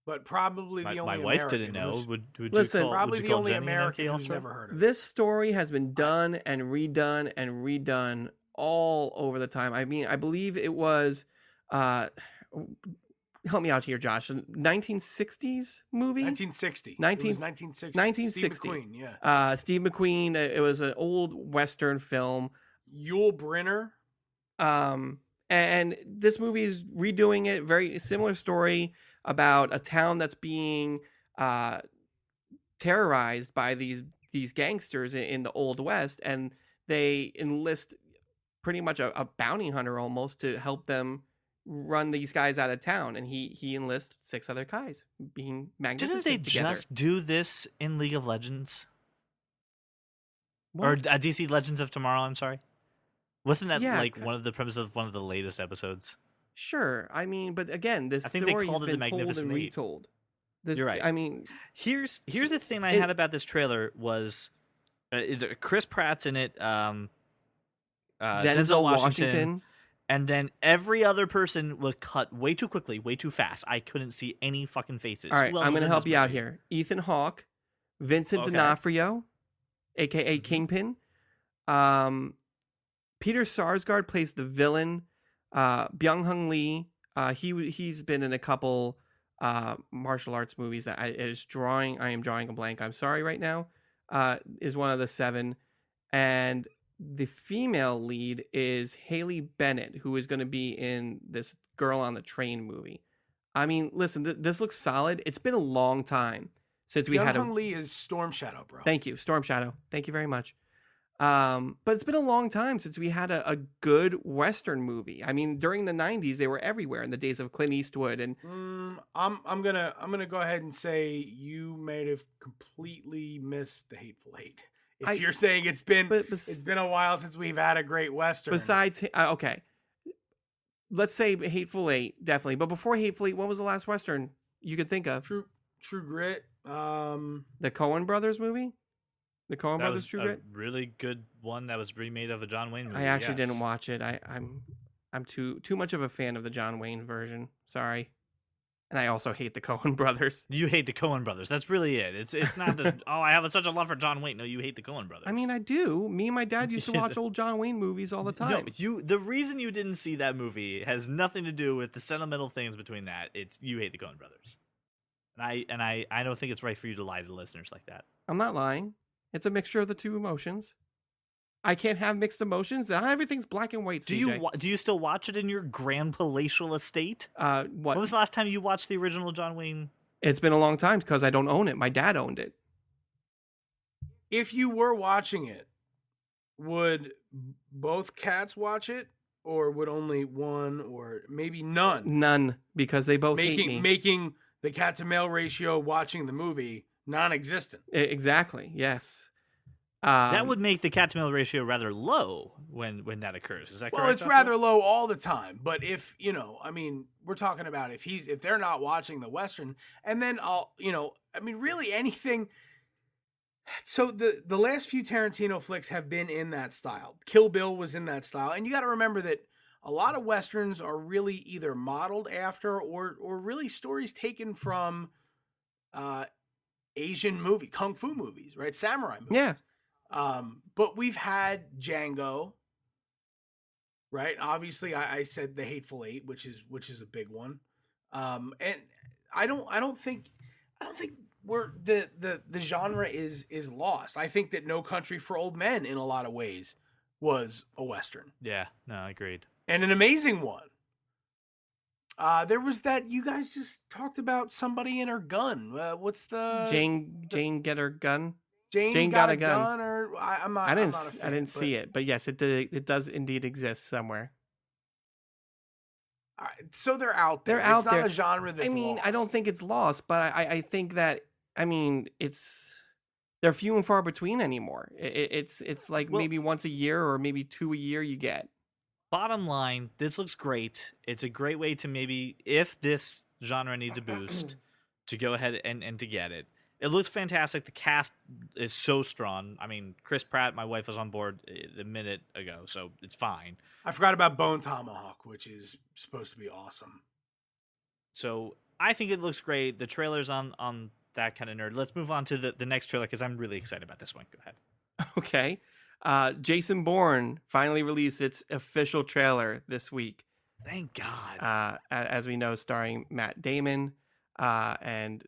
but probably the only my wife didn't know. Would Listen, probably you the call only Jenny an American MK who's Ultra? never heard of it. This story has been done and redone and redone all over the time. I mean, I believe it was help me out here, Josh. 1960s movie? 1960. 1960. 1960. Steve McQueen, yeah. Steve McQueen. It was an old Western film. Yul Brynner. And this movie is redoing it. Very similar story about a town that's being terrorized by these gangsters in the Old West, and they enlist pretty much a bounty hunter almost to help them run these guys out of town, and he enlists 6 other guys being magnificent. Didn't they together. just do this in League of Legends? What? Or DC Legends of Tomorrow, I'm sorry. Wasn't that Yeah, like one of the premises of one of the latest episodes? Sure. I mean, but again, this I think they story has called it been the told and Magnificent Eight. retold. This, You're right. I mean, Here's the thing I had about this trailer was Chris Pratt's in it, Denzel Washington. and then every other person was cut way too quickly, way too fast. I couldn't see any fucking faces. All right, Who else I'm was going to in help this you out movie? here. Ethan Hawke, Vincent Okay. D'Onofrio, aka Kingpin. Peter Sarsgaard plays the villain. Byung-Hun Lee, he's been in a couple martial arts movies that I am drawing a blank. I'm sorry right now. Is one of the 7, and the female lead is Haley Bennett, who is going to be in this Girl on the Train movie. I mean, listen, this looks solid. It's been a long time since we had Byung-Hun Lee is Storm Shadow, bro. Thank you, Storm Shadow. Thank you very much. But it's been a long time since we had a good Western movie. I mean, during the 90s, they were everywhere in the days of Clint Eastwood. And I'm gonna go ahead and say you may have completely missed The Hateful Eight. If you're saying it's been a while since we've had a great Western. Besides, okay, let's say Hateful Eight, definitely. But before Hateful Eight, what was the last Western you could think of? True Grit. The Coen Brothers movie. The Coen That Brothers was True a Grit. really good one that was remade of a John Wayne movie. I actually yes. didn't watch it. I'm too much of a fan of the John Wayne version. Sorry. And I also hate the Coen Brothers. You hate the Coen Brothers. That's really it. It's not this. Oh, I have such a love for John Wayne. No, you hate the Coen Brothers. I mean, I do. Me and my dad used to watch old John Wayne movies all the time. No, the reason you didn't see that movie has nothing to do with the sentimental things between that. It's you hate the Coen Brothers, and I don't think it's right for you to lie to the listeners like that. I'm not lying. It's a mixture of the two emotions. I can't have mixed emotions. Not everything's black and white. CJ. Do you still watch it in your grand palatial estate? What? When was the last time you watched the original John Wayne? It's been a long time because I don't own it. My dad owned it. If you were watching it, would both cats watch it, or would only one, or maybe none? None, because they both hate me. Making the cat to male ratio watching the movie non-existent. Exactly. Yes. That would make the cat to male ratio rather low when that occurs. Is that correct? Well, it's rather low all the time. But if, we're talking about if they're not watching the Western, and then really anything. So the last few Tarantino flicks have been in that style. Kill Bill was in that style. And you got to remember that a lot of Westerns are really either modeled after or really stories taken from Asian kung fu movies, right? Samurai movies. Yeah. But we've had Django, right? Obviously, I said The Hateful Eight, which is a big one. And I don't think we're the genre is lost. I think that No Country for Old Men in a lot of ways was a Western. Yeah, no, agreed. And an amazing one. There was that you guys just talked about somebody in her gun. What's the Jane get her gun? Jane got a gun, or I'm not. I didn't. I'm not a fan, I didn't see it, but yes, it did. It does indeed exist somewhere. All right, so they're out there. They're out it's there. Not a genre that's I mean, lost. I don't think it's lost, but I think that they're few and far between anymore. It's like maybe once a year or maybe 2 a year you get. Bottom line, this looks great. It's a great way to maybe, if this genre needs a boost, to go ahead and to get it. It looks fantastic. The cast is so strong. I mean, Chris Pratt, my wife was on board a minute ago, so it's fine. I forgot about Bone Tomahawk, which is supposed to be awesome. So I think it looks great. The trailer's on that kind of nerd. Let's move on to the next trailer because I'm really excited about this one. Go ahead. Okay. Jason Bourne finally released its official trailer this week. Thank God. As we know, starring Matt Damon and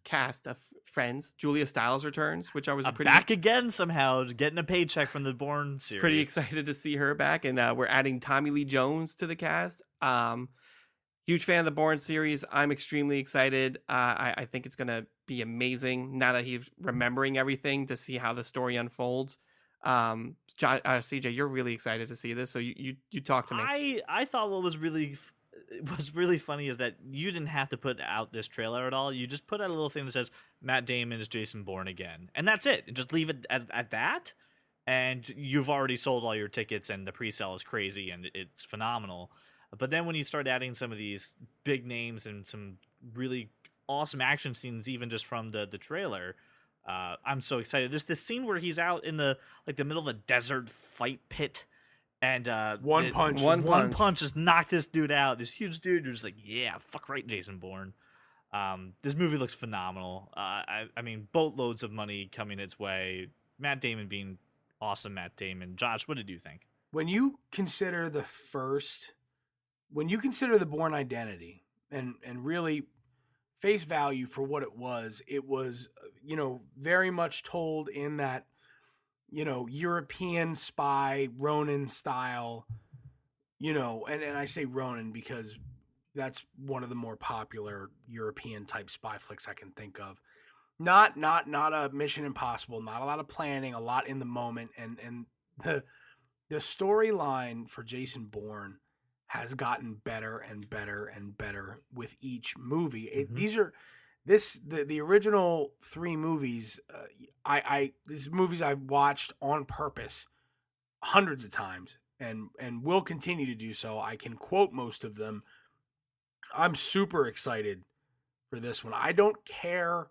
cast of friends. Julia Stiles returns, which I was back again somehow, getting a paycheck from the Bourne series. Pretty excited to see her back, and we're adding Tommy Lee Jones to the cast. Huge fan of the Bourne series. I'm extremely excited. I think it's going to be amazing now that he's remembering everything to see how the story unfolds. CJ, you're really excited to see this, so you talk to me. I thought what was really funny is that you didn't have to put out this trailer at all. You just put out a little thing that says Matt Damon is Jason Bourne again, and that's it. And just leave it at that, and you've already sold all your tickets, and the pre-sale is crazy, and it's phenomenal. But then when you start adding some of these big names and some really awesome action scenes, even just from the trailer, I'm so excited. There's this scene where he's out in the middle of a desert fight pit, and one punch just knocked this dude out. This huge dude. You're just like, yeah, fuck right, Jason Bourne. This movie looks phenomenal. I mean, boatloads of money coming its way. Matt Damon being awesome. Matt Damon. Josh, what did you think? When you consider the Bourne identity and really face value for what it was, very much told in that, European spy Ronin style, and I say Ronin because that's one of the more popular European type spy flicks I can think of. Not a Mission Impossible, not a lot of planning, a lot in the moment, and the storyline for Jason Bourne has gotten better and better and better with each movie. The original 3 movies. These movies I've watched on purpose hundreds of times and will continue to do so. I can quote most of them. I'm super excited for this one. I don't care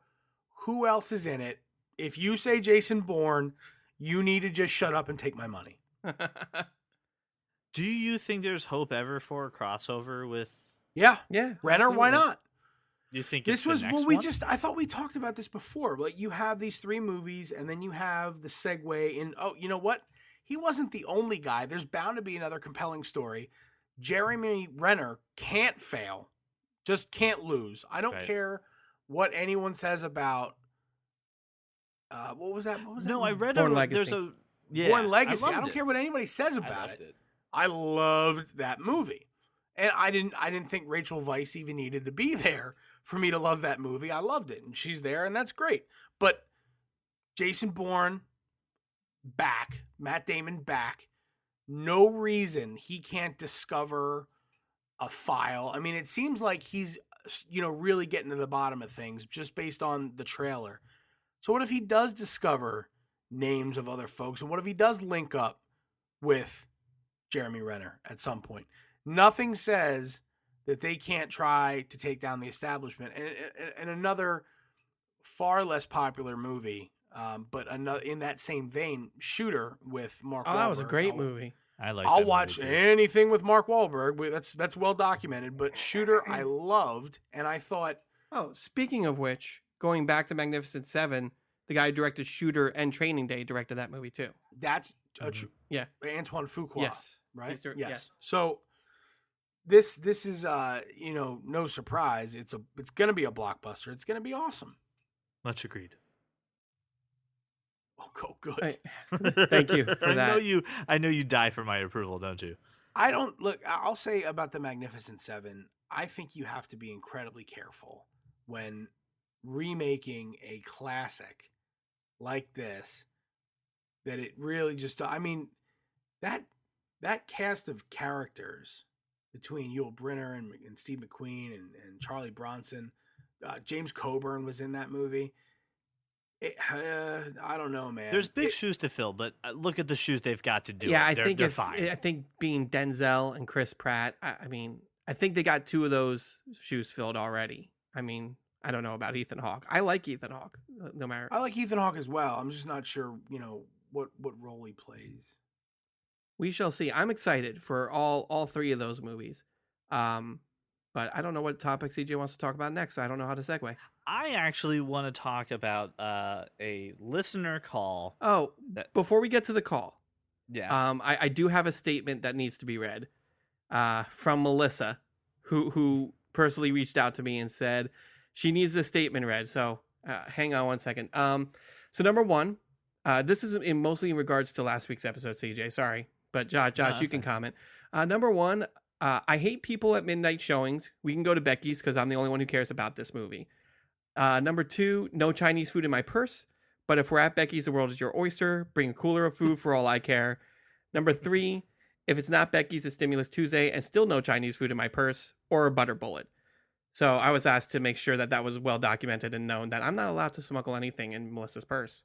who else is in it. If you say Jason Bourne, you need to just shut up and take my money. Do you think there's hope ever for a crossover with? Yeah. Renner, absolutely. why not? You think this was the next well? one? I thought we talked about this before. Like, you have these 3 movies, and then you have the segue in. Oh, you know what? He wasn't the only guy. There's bound to be another compelling story. Jeremy Renner can't fail, just can't lose. I don't care what anyone says about. What was that? No, I read Bourne Legacy. Bourne Legacy. I don't it. care what anybody says about it. I loved that movie. And I didn't think Rachel Weisz even needed to be there for me to love that movie. I loved it, and she's there, and that's great. But Jason Bourne back, Matt Damon back. No reason he can't discover a file. I mean, it seems like he's really getting to the bottom of things just based on the trailer. So what if he does discover names of other folks, and what if he does link up with Jeremy Renner at some point? Nothing says that they can't try to take down the establishment. And another far less popular movie, but another in that same vein, Shooter with Mark Wahlberg. Oh, that was a great movie. I'll watch anything with Mark Wahlberg. That's well documented. But Shooter, I loved, and I thought. Oh, speaking of which, going back to Magnificent Seven, The guy who directed Shooter and Training Day directed that movie too. That's Yeah. Antoine Fuqua. Yes. Right. Yes. So this is no surprise. It's gonna be a blockbuster. It's gonna be awesome. Much agreed. Oh, good. Thank you for that. I know you die for my approval, don't you? I don't look. I'll say about the Magnificent Seven. I think you have to be incredibly careful when remaking a classic like this. That it really just. I mean, that cast of characters between Yul Brynner and Steve McQueen and Charlie Bronson, James Coburn was in that movie. I don't know, man. There's big shoes to fill, but look at the shoes they've got to do. Yeah, it. They're fine. I think being Denzel and Chris Pratt, I mean, I think they got 2 of those shoes filled already. I mean, I don't know about Ethan Hawke. I like Ethan Hawke, no matter. I like Ethan Hawke as well. I'm just not sure, what role he plays. We shall see. I'm excited for all 3 of those movies. But I don't know what topic CJ wants to talk about next, so I don't know how to segue. I actually want to talk about a listener call. Oh, before we get to the call, yeah, I do have a statement that needs to be read from Melissa, who personally reached out to me and said she needs this statement read. So hang on one second. So number one, this is mostly in regards to last week's episode, CJ. Sorry, but Josh, you can comment. Number one. I hate people at midnight showings. We can go to Becky's because I'm the only one who cares about this movie. Number 2, no Chinese food in my purse. But if we're at Becky's, the world is your oyster. Bring a cooler of food for all I care. Number 3, if it's not Becky's, it's Stimulus Tuesday and still no Chinese food in my purse or a butter bullet. So I was asked to make sure that was well documented and known that I'm not allowed to smuggle anything in Melissa's purse.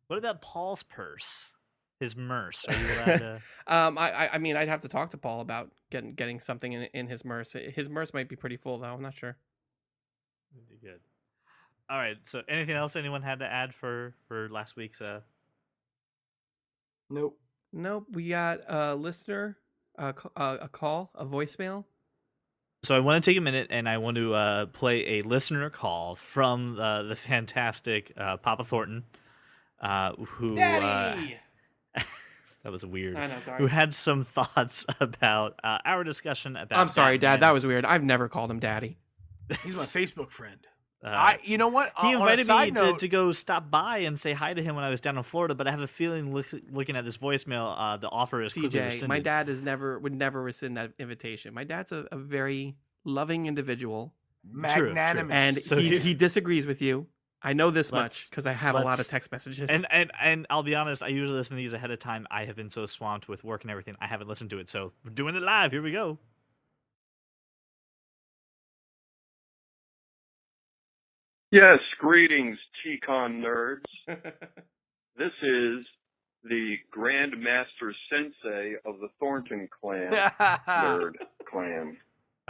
What about Paul's purse? His merce. Are you allowed to? I mean, I'd have to talk to Paul about getting something in his merce. His merce might be pretty full, though. I'm not sure. Good. All right. So, anything else anyone had to add for last week's? Nope. We got a listener, a call, a voicemail. So I want to take a minute and I want to play a listener call from the fantastic Papa Thornton, who. Daddy! That was weird. I know, sorry. Who had some thoughts about our discussion about. I'm sorry, Batman. Dad. That was weird. I've never called him Daddy. He's my Facebook friend. You know what? He invited me to go stop by and say hi to him when I was down in Florida, but I have a feeling looking at this voicemail, the offer is quickly rescinded. My dad would never rescind that invitation. My dad's a very loving individual. Magnanimous. And he disagrees with you. I know this much because I have a lot of text messages. And I'll be honest, I usually listen to these ahead of time. I have been so swamped with work and everything, I haven't listened to it. So we're doing it live. Here we go. Yes, greetings, TCon nerds. This is the Grand Master Sensei of the Thornton clan, nerd clan,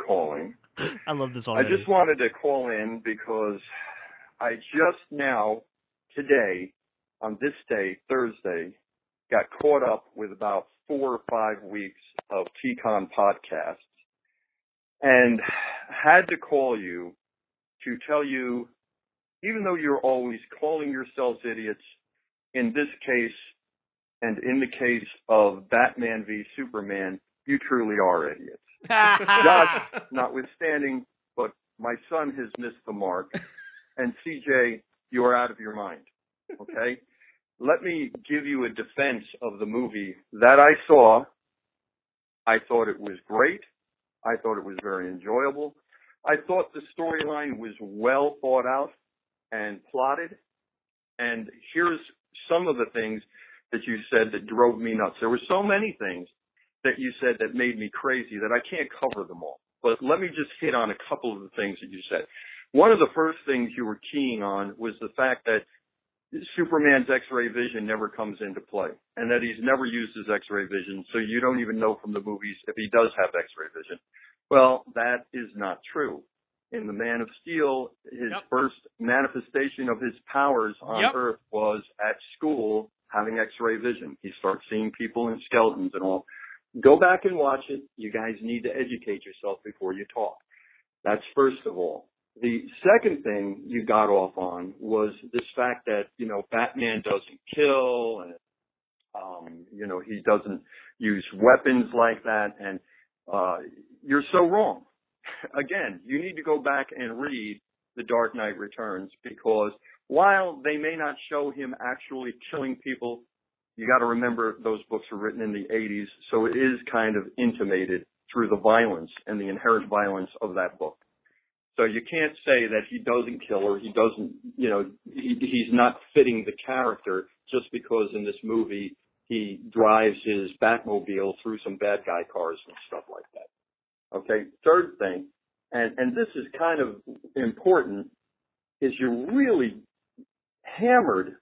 calling. I love this already. I just wanted to call in because I just now, today, on this day, Thursday, got caught up with about 4 or 5 weeks of TCon podcasts and had to call you to tell you, even though you're always calling yourselves idiots, in this case, and in the case of Batman v Superman, you truly are idiots. Josh, notwithstanding, but my son has missed the mark. And CJ, you are out of your mind. Okay? Let me give you a defense of the movie that I saw. I thought it was great. I thought it was very enjoyable. I thought the storyline was well thought out and plotted. And here's some of the things that you said that drove me nuts. There were so many things that you said that made me crazy that I can't cover them all. But let me just hit on a couple of the things that you said. One of the first things you were keying on was the fact that Superman's X-ray vision never comes into play, and that he's never used his X-ray vision, so you don't even know from the movies if he does have X-ray vision. Well, that is not true. In the Man of Steel, his first manifestation of his powers on Earth was at school having X-ray vision. He starts seeing people in skeletons and all. Go back and watch it. You guys need to educate yourself before you talk. That's first of all. The second thing you got off on was this fact that, Batman doesn't kill and, he doesn't use weapons like that. And, you're so wrong. Again, you need to go back and read The Dark Knight Returns, because while they may not show him actually killing people, you got to remember those books were written in the 80s, so it is kind of intimated through the violence and the inherent violence of that book. So you can't say that he doesn't kill or he doesn't, he's not fitting the character just because in this movie he drives his Batmobile through some bad guy cars and stuff like that. Okay, third thing, and this is kind of important, is you really hammered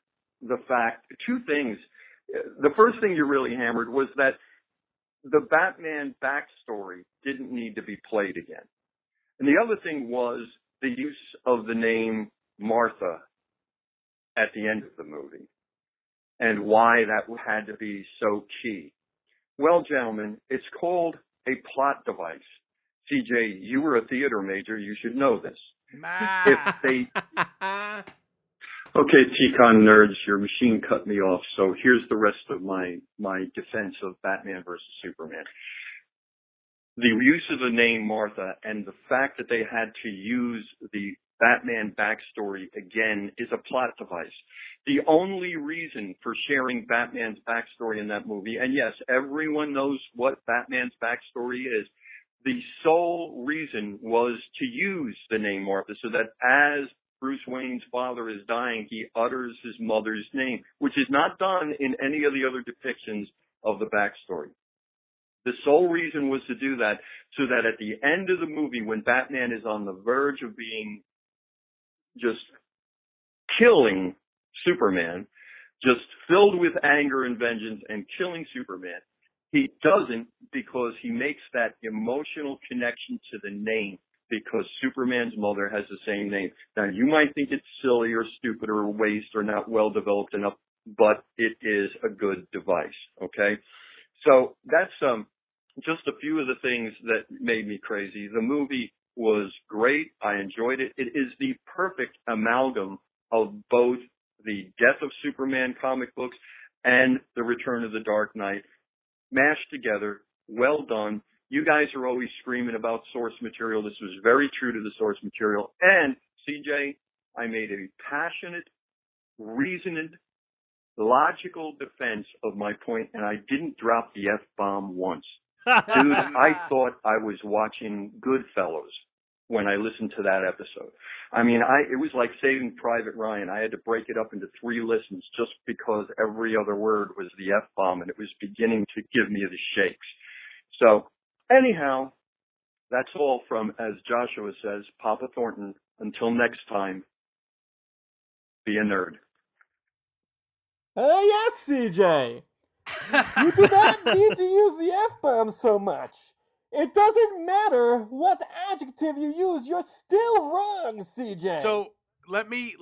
the fact, two things. The first thing you really hammered was that the Batman backstory didn't need to be played again. And the other thing was the use of the name Martha at the end of the movie and why that had to be so key. Well, gentlemen, it's called a plot device. CJ, you were a theater major. You should know this. If they... Okay, T-Con nerds, your machine cut me off, so here's the rest of my defense of Batman versus Superman. The use of the name Martha and the fact that they had to use the Batman backstory again is a plot device. The only reason for sharing Batman's backstory in that movie, and yes, everyone knows what Batman's backstory is, the sole reason was to use the name Martha so that as Bruce Wayne's father is dying, he utters his mother's name, which is not done in any of the other depictions of the backstory. The sole reason was to do that so that at the end of the movie, when Batman is on the verge of being just killing Superman, just filled with anger and vengeance and killing Superman, he doesn't, because he makes that emotional connection to the name, because Superman's mother has the same name. Now, you might think it's silly or stupid or waste or not well developed enough, but it is a good device, okay? So that's just a few of the things that made me crazy. The movie was great. I enjoyed it. It is the perfect amalgam of both the Death of Superman comic books and the Return of the Dark Knight mashed together. Well done. You guys are always screaming about source material. This was very true to the source material. And, CJ, I made a passionate, reasoned, logical defense of my point, and I didn't drop the F-bomb once. Dude, I thought I was watching Goodfellas when I listened to that episode. I mean, it was like Saving Private Ryan. I had to break it up into 3 listens just because every other word was the F-bomb, and it was beginning to give me the shakes. So, anyhow, that's all from, as Joshua says, Papa Thornton. Until next time, be a nerd. Yes, CJ. You do not need to use the F-bomb so much. It doesn't matter what adjective you use, you're still wrong, CJ. So let me,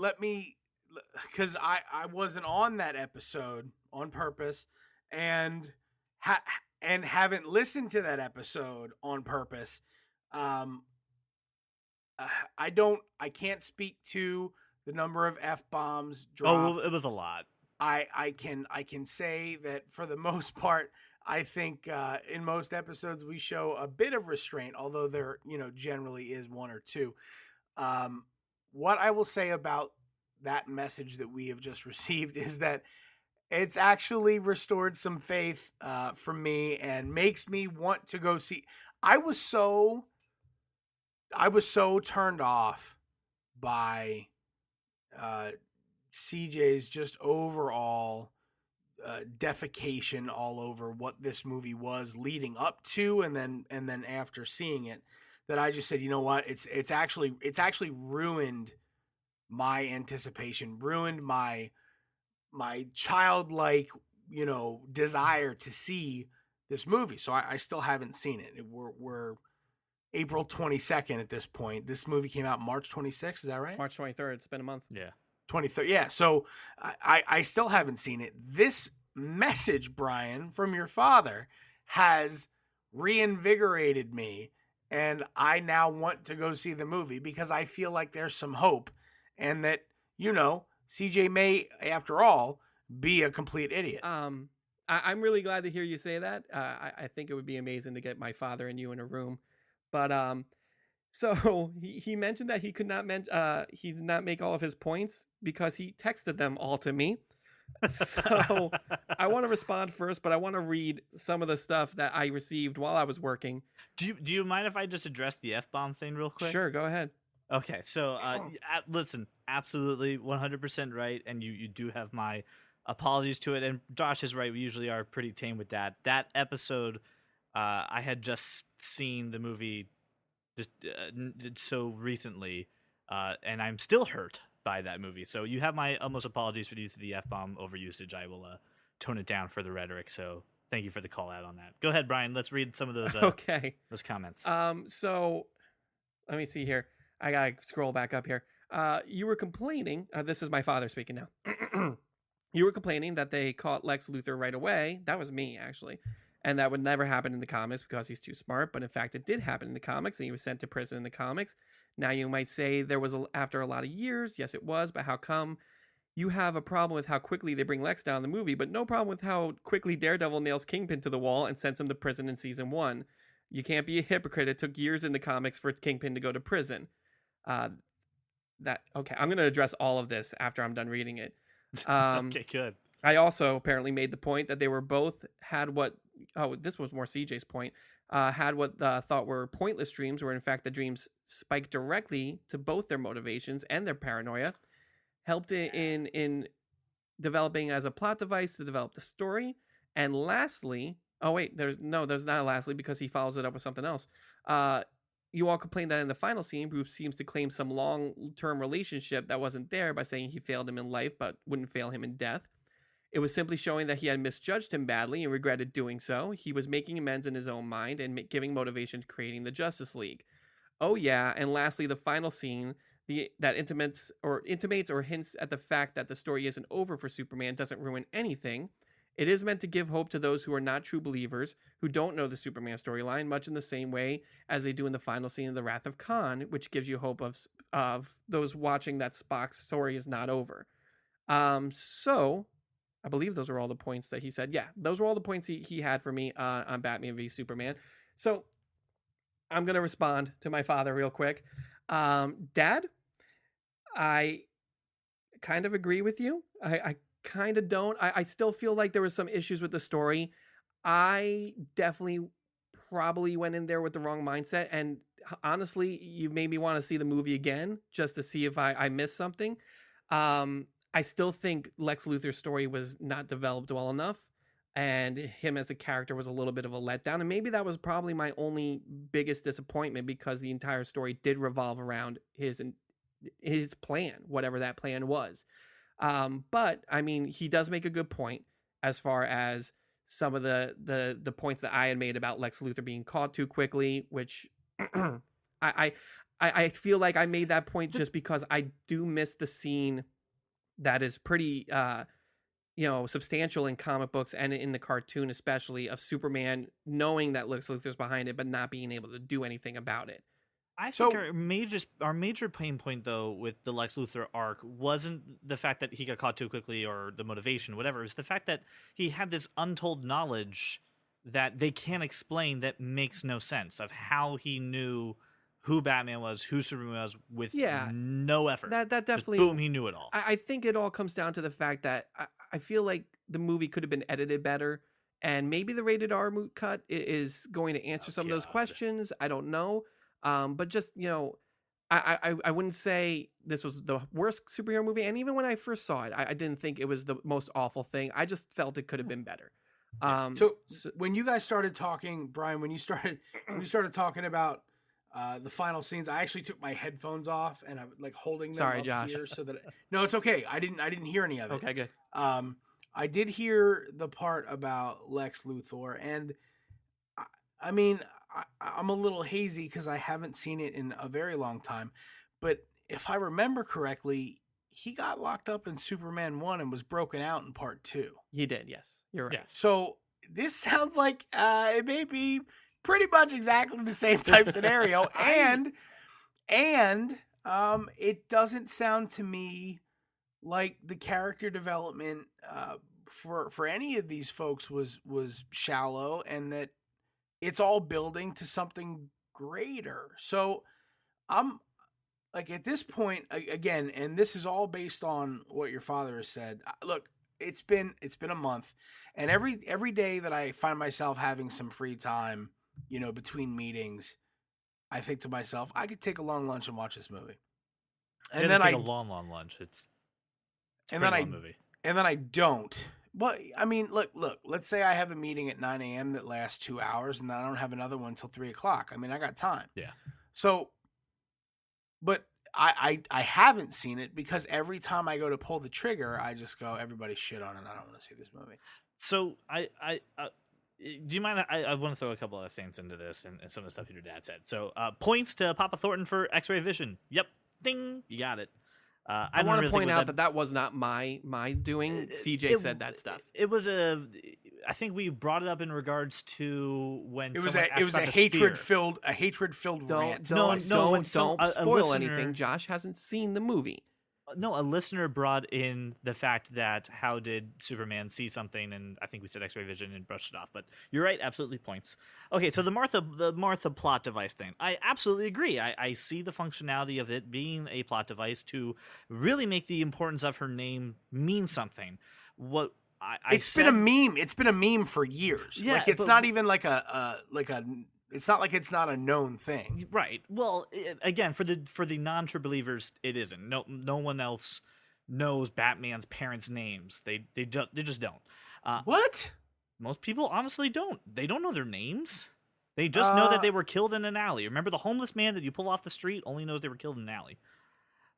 because I wasn't on that episode on purpose, and haven't listened to that episode on purpose. I can't speak to the number of F-bombs dropped. Oh, well, it was a lot. I can say that for the most part, I think in most episodes we show a bit of restraint, although there generally is 1 or 2. What I will say about that message that we have just received is that it's actually restored some faith for me and makes me want to go see. I was so turned off by CJ's just overall defecation all over what this movie was leading up to, and then after seeing it, that I just said, you know what, it's actually ruined my anticipation, ruined my childlike desire to see this movie. So I still haven't seen it. We're April 22nd at this point. This movie came out March 26th. Is that right? March 23rd. It's been a month. Yeah. 23rd. Yeah. So I still haven't seen it. This message, Brian, from your father has reinvigorated me and I now want to go see the movie because I feel like there's some hope, and that, CJ may, after all, be a complete idiot. I'm really glad to hear you say that. I think it would be amazing to get my father and you in a room, but so he mentioned that he he did not make all of his points because he texted them all to me. So I want to respond first, but I want to read some of the stuff that I received while I was working. Do you mind if I just address the F-bomb thing real quick? Sure, go ahead. Okay, so listen, absolutely 100% right, and you do have my apologies to it, and Josh is right, we usually are pretty tame with that. That episode, I had just seen the movie just so recently, and I'm still hurt by that movie. So you have my utmost apologies for the use of the F-bomb overusage. I will tone it down for the rhetoric, so thank you for the call out on that. Go ahead, Brian, let's read some of those okay. those comments. So let me see here. I gotta scroll back up here. You were complaining, this is my father speaking now. You were complaining that they caught Lex Luthor right away. That was me, actually. And that would never happen in the comics because he's too smart. But in fact, it did happen in the comics, and he was sent to prison in the comics. Now you might say there was after a lot of years. Yes, it was. But how come you have a problem with how quickly they bring Lex down in the movie, but no problem with how quickly Daredevil nails Kingpin to the wall and sends him to prison in season 1? You can't be a hypocrite. It took years in the comics for Kingpin to go to prison. Okay, I'm going to address all of this after I'm done reading it. Okay, good. I also apparently made the point that they were both this was more CJ's point, had what thought were pointless dreams, where in fact the dreams spiked directly to both their motivations and their paranoia, helped in developing as a plot device to develop the story. And lastly, there's not a lastly because he follows it up with something else. You all complained that in the final scene, Bruce seems to claim some long-term relationship that wasn't there by saying he failed him in life but wouldn't fail him in death. It was simply showing that he had misjudged him badly and regretted doing so. He was making amends in his own mind and giving motivation to creating the Justice League. Oh yeah, and lastly, the final scene that intimates or hints at the fact that the story isn't over for Superman doesn't ruin anything. It is meant to give hope to those who are not true believers, who don't know the Superman storyline, much in the same way as they do in the final scene of The Wrath of Khan, which gives you hope of those watching that Spock's story is not over. So I believe those are all the points that he said. Yeah, those were all the points he had for me on Batman v Superman. So I'm going to respond to my father real quick. Dad, I kind of agree with you. I kind of don't. I still feel like there was some issues with the story. I definitely probably went in there with the wrong mindset. And honestly, you made me want to see the movie again just to see if I missed something. I still think Lex Luthor's story was not developed well enough, and him as a character was a little bit of a letdown. And maybe that was probably my only biggest disappointment, because the entire story did revolve around his plan, whatever that plan was. But I mean, he does make a good point as far as some of the points that I had made about Lex Luthor being caught too quickly, which I feel like I made that point just because I do miss the scene that is pretty substantial in comic books and in the cartoon, especially, of Superman knowing that Lex Luthor's behind it but not being able to do anything about it. I think our major pain point, though, with the Lex Luthor arc wasn't the fact that he got caught too quickly or the motivation, whatever. It was the fact that he had this untold knowledge that they can't explain, that makes no sense, of how he knew who Batman was, who Superman was, with no effort. That definitely... Just boom, he knew it all. I think it all comes down to the fact that I feel like the movie could have been edited better, and maybe the rated R cut is going to answer some of those questions. I don't know. But just, I wouldn't say this was the worst superhero movie. And even when I first saw it, I didn't think it was the most awful thing. I just felt it could have been better. So when you guys started talking, Brian, when you started talking about the final scenes, I actually took my headphones off and I'm like holding them Sorry, up Josh. here so that no, it's okay. I didn't hear any of it. Okay, good. I did hear the part about Lex Luthor, and I mean, I'm a little hazy because I haven't seen it in a very long time. But if I remember correctly, he got locked up in Superman 1 and was broken out in part 2. He did, yes. You're right. Yes. So this sounds like it may be pretty much exactly the same type scenario, and it doesn't sound to me like the character development for any of these folks was shallow, and that it's all building to something greater. So I'm like, at this point, again, and this is all based on what your father has said. Look, it's been a month, and every day that I find myself having some free time, between meetings, I think to myself, I could take a long lunch and watch this movie. And then take a long lunch. It's a long movie. And then I don't. Well, I mean, look. Let's say I have a meeting at 9 a.m. that lasts 2 hours, and then I don't have another one until 3 o'clock. I mean, I got time. Yeah. So, but I haven't seen it because every time I go to pull the trigger, I just go, everybody shit on it. I don't want to see this movie. So do you mind? I want to throw a couple other things into this and some of the stuff your dad said. So points to Papa Thornton for X-ray vision. Yep, ding, you got it. I want to point out that was not my doing. CJ said that stuff. It was I think we brought it up in regards to when it was a hatred filled rant. Don't spoil anything. Josh hasn't seen the movie. No, a listener brought in the fact that how did Superman see something, and I think we said X-ray vision and brushed it off. But you're right, absolutely points. Okay, so the Martha plot device thing, I absolutely agree. I see the functionality of it being a plot device to really make the importance of her name mean something. It's been a meme for years. Yeah, like it's not even like it's not like it's not a known thing. Right. Well, again, for the non-true believers, it isn't. No one else knows Batman's parents' names. They just don't. What? Most people honestly don't. They don't know their names. They just know that they were killed in an alley. Remember the homeless man that you pull off the street only knows they were killed in an alley.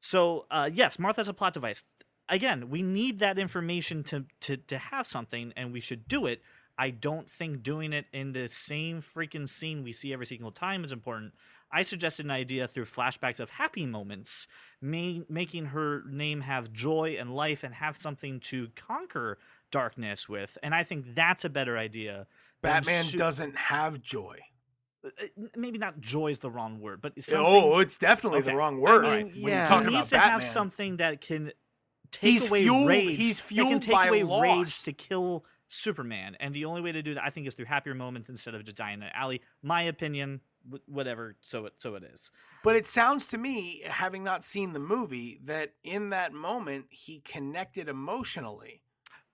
So, yes, Martha's a plot device. Again, we need that information to have something, and we should do it. I don't think doing it in the same freaking scene we see every single time is important. I suggested an idea through flashbacks of happy moments, making her name have joy and life and have something to conquer darkness with. And I think that's a better idea. Batman doesn't have joy. Maybe not joy is the wrong word, but it's definitely the wrong word. I mean, when you're talking he needs about to Batman. have something that can take away rage. He's fueled by loss. Rage to kill Superman, and the only way to do that, I think, is through happier moments instead of just dying in an alley. My opinion, whatever. So it is. But it sounds to me, having not seen the movie, that in that moment he connected emotionally.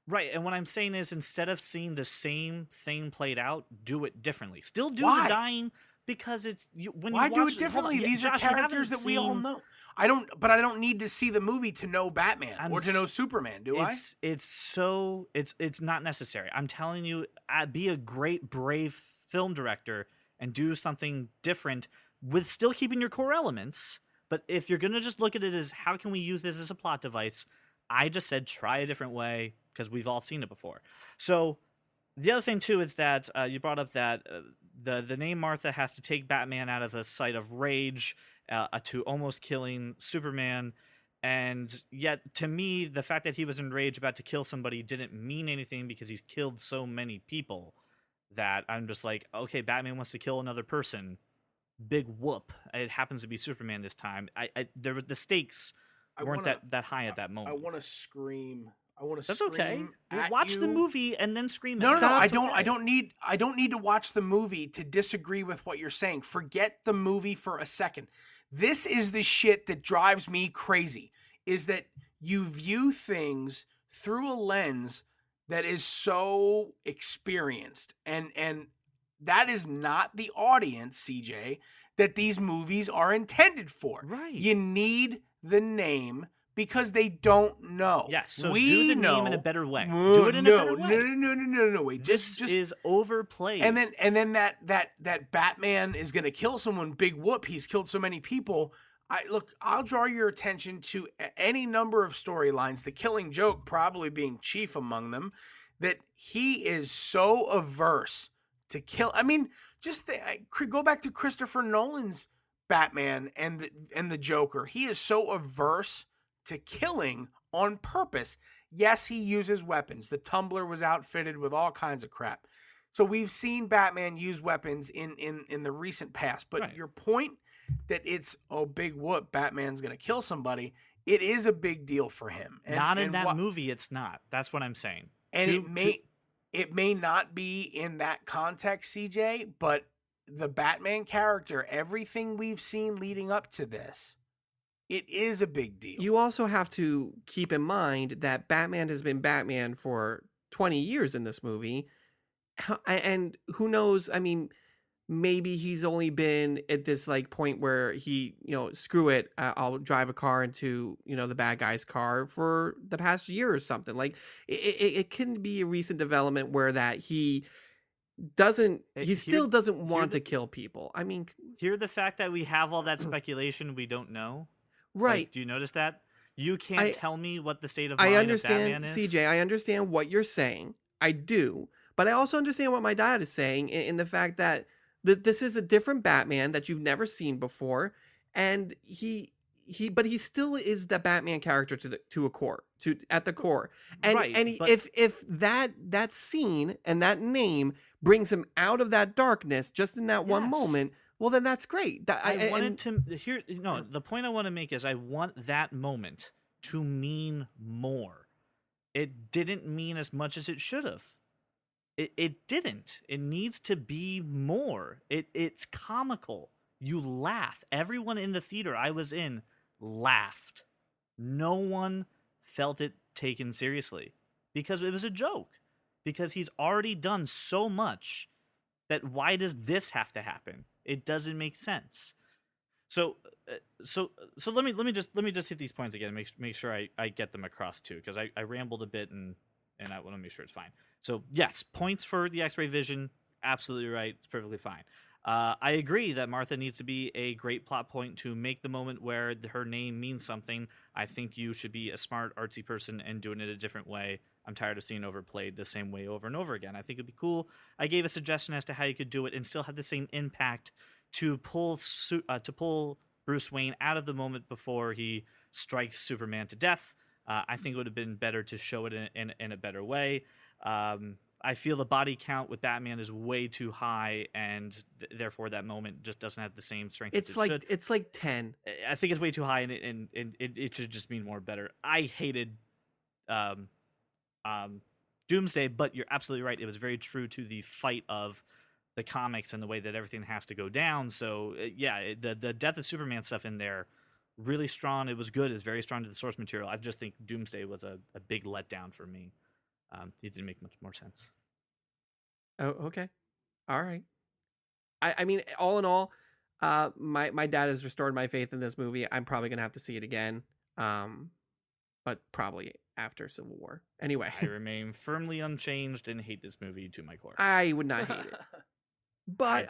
Right, and what I'm saying is, instead of seeing the same thing played out, do it differently. Still do the dying, because it's when Why you watch do it differently? These are characters that we all know. I don't need to see the movie to know Batman or to know Superman, do I? It's not necessary. I'm telling you, be a great, brave film director and do something different with still keeping your core elements. But if you're gonna just look at it as how can we use this as a plot device, I just said try a different way because we've all seen it before. So the other thing too is that you brought up that the name Martha has to take Batman out of a site of rage. To almost killing Superman, and yet to me the fact that he was enraged about to kill somebody didn't mean anything because he's killed so many people that I'm just like, okay, Batman wants to kill another person, big whoop, it happens to be Superman this time. The stakes weren't that high at that moment. I want to scream. That's okay. Watch the movie and then scream. No, I don't need to watch the movie to disagree with what you're saying. Forget the movie for a second. This is the shit that drives me crazy, is that you view things through a lens that is so experienced. And that is not the audience, CJ, that these movies are intended for. Right. You need the name because they don't know. Yes, so we do the know, name in a better way. Do it in a better way. No. Wait, this is overplayed. And then that Batman is going to kill someone. Big whoop! He's killed so many people. I'll draw your attention to any number of storylines. The Killing Joke probably being chief among them. That he is so averse to kill. I mean, go back to Christopher Nolan's Batman and the Joker. He is so averse to killing on purpose. Yes, he uses weapons. The Tumbler was outfitted with all kinds of crap. So we've seen Batman use weapons in the recent past, but Right. your point that it's big whoop, Batman's gonna kill somebody, it is a big deal for him. Not in that movie, it's not. That's what I'm saying. And it may not be in that context, CJ, but the Batman character, everything we've seen leading up to this, it is a big deal. You also have to keep in mind that Batman has been Batman for 20 years in this movie. And who knows? I mean, maybe he's only been at this like point where he, screw it, I'll drive a car into, the bad guy's car for the past year or something. Like it can be a recent development where that he still doesn't want to kill people. I mean, hear the fact that we have all that speculation we don't know. Right. Like, do you notice that? You can't tell me what the state of I mind understand, of Batman is. CJ, I understand what you're saying. I do. But I also understand what my dad is saying in the fact that this is a different Batman that you've never seen before, and he still is the Batman character at the core. And Right, if that scene and that name brings him out of that darkness just in that one moment, well then that's great. The point I want to make is I want that moment to mean more. It didn't mean as much as it should have. It didn't. It needs to be more. It's comical. You laugh. Everyone in the theater I was in laughed. No one felt it taken seriously because it was a joke. Because he's already done so much that why does this have to happen? It doesn't make sense. So let me just hit these points again and make sure I get them across too, because I rambled a bit and I want to make sure it's fine. So yes, points for the X-ray vision, absolutely right. It's perfectly fine. I agree that Martha needs to be a great plot point to make the moment where her name means something. I think you should be a smart, artsy person and doing it a different way. I'm tired of seeing overplayed the same way over and over again. I think it'd be cool. I gave a suggestion as to how you could do it and still have the same impact to pull Bruce Wayne out of the moment before he strikes Superman to death. I think it would have been better to show it in a better way. I feel the body count with Batman is way too high, and therefore that moment just doesn't have the same strength as it should. It's like 10. I think it's way too high, and it should just mean more better. I hated Doomsday, but you're absolutely right. It was very true to the fight of the comics and the way that everything has to go down. So the death of Superman stuff in there, really strong. It was good. It was very strong to the source material. I just think Doomsday was a big letdown for me. It didn't make much more sense. Oh, okay. All right. I mean, all in all, my dad has restored my faith in this movie. I'm probably going to have to see it again. But probably after Civil War. Anyway. I remain firmly unchanged and hate this movie to my core. I would not hate it. But,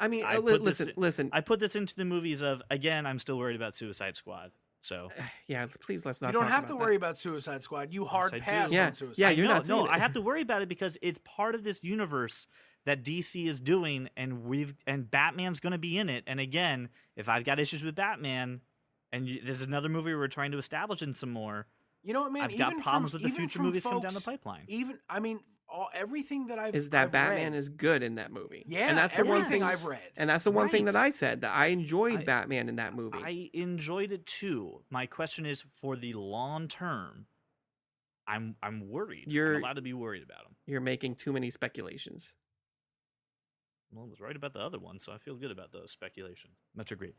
listen. I put this into the movies of, again, I'm still worried about Suicide Squad. So yeah, please let's not. You don't have to worry about Suicide Squad. You hard pass on Suicide. Yeah, you're not. No, I have to worry about it because it's part of this universe that DC is doing, and Batman's going to be in it. And again, if I've got issues with Batman, and this is another movie we're trying to establish in some more, you know what, man? I've got problems with the future movies coming down the pipeline. Everything that I've Batman read, is good in that movie. Yeah, and that's the one thing I've read. And that's the one thing that I said, that I enjoyed Batman in that movie. I enjoyed it too. My question is, for the long term, I'm worried. I'm allowed to be worried about him. You're making too many speculations. Well, I was right about the other one, so I feel good about those speculations. Much agreed.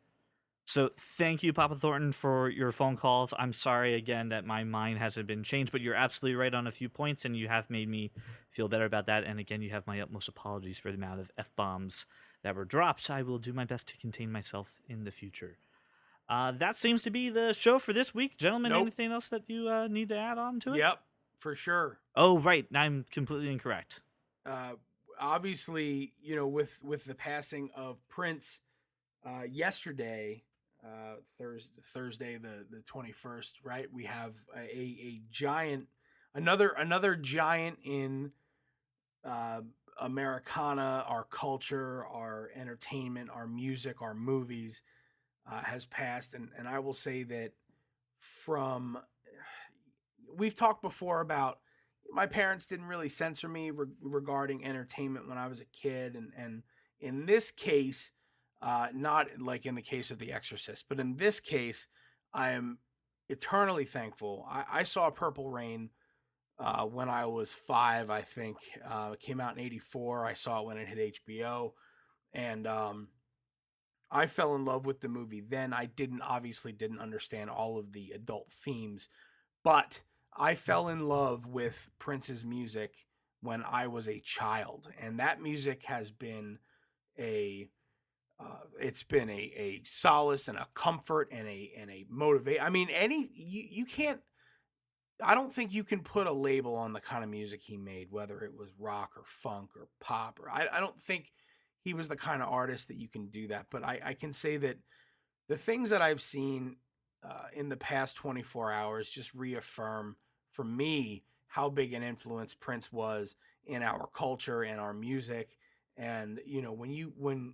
So thank you, Papa Thornton, for your phone calls. I'm sorry again that my mind hasn't been changed, but you're absolutely right on a few points, and you have made me feel better about that. And again, you have my utmost apologies for the amount of F-bombs that were dropped. I will do my best to contain myself in the future. That seems to be the show for this week. Gentlemen, anything else that you need to add on to it? Yep, for sure. Oh, right. I'm completely incorrect. Obviously, with the passing of Prince yesterday, Thursday the 21st, right? We have a giant, another giant in Americana, our culture, our entertainment, our music, our movies has passed, and I will say that we've talked before about my parents didn't really censor me regarding entertainment when I was a kid. And in this case, not like in the case of The Exorcist, but in this case, I am eternally thankful. I saw Purple Rain when I was 5, I think. It came out in '84. I saw it when it hit HBO. And I fell in love with the movie then. I obviously didn't understand all of the adult themes, but I fell in love with Prince's music when I was a child, and that music has been it's been a solace and a comfort and a motivate. I mean, you can't. I don't think you can put a label on the kind of music he made, whether it was rock or funk or pop. Or I don't think he was the kind of artist that you can do that. But I can say that the things that I've seen in the past 24 hours just reaffirm for me how big an influence Prince was in our culture and our music. And when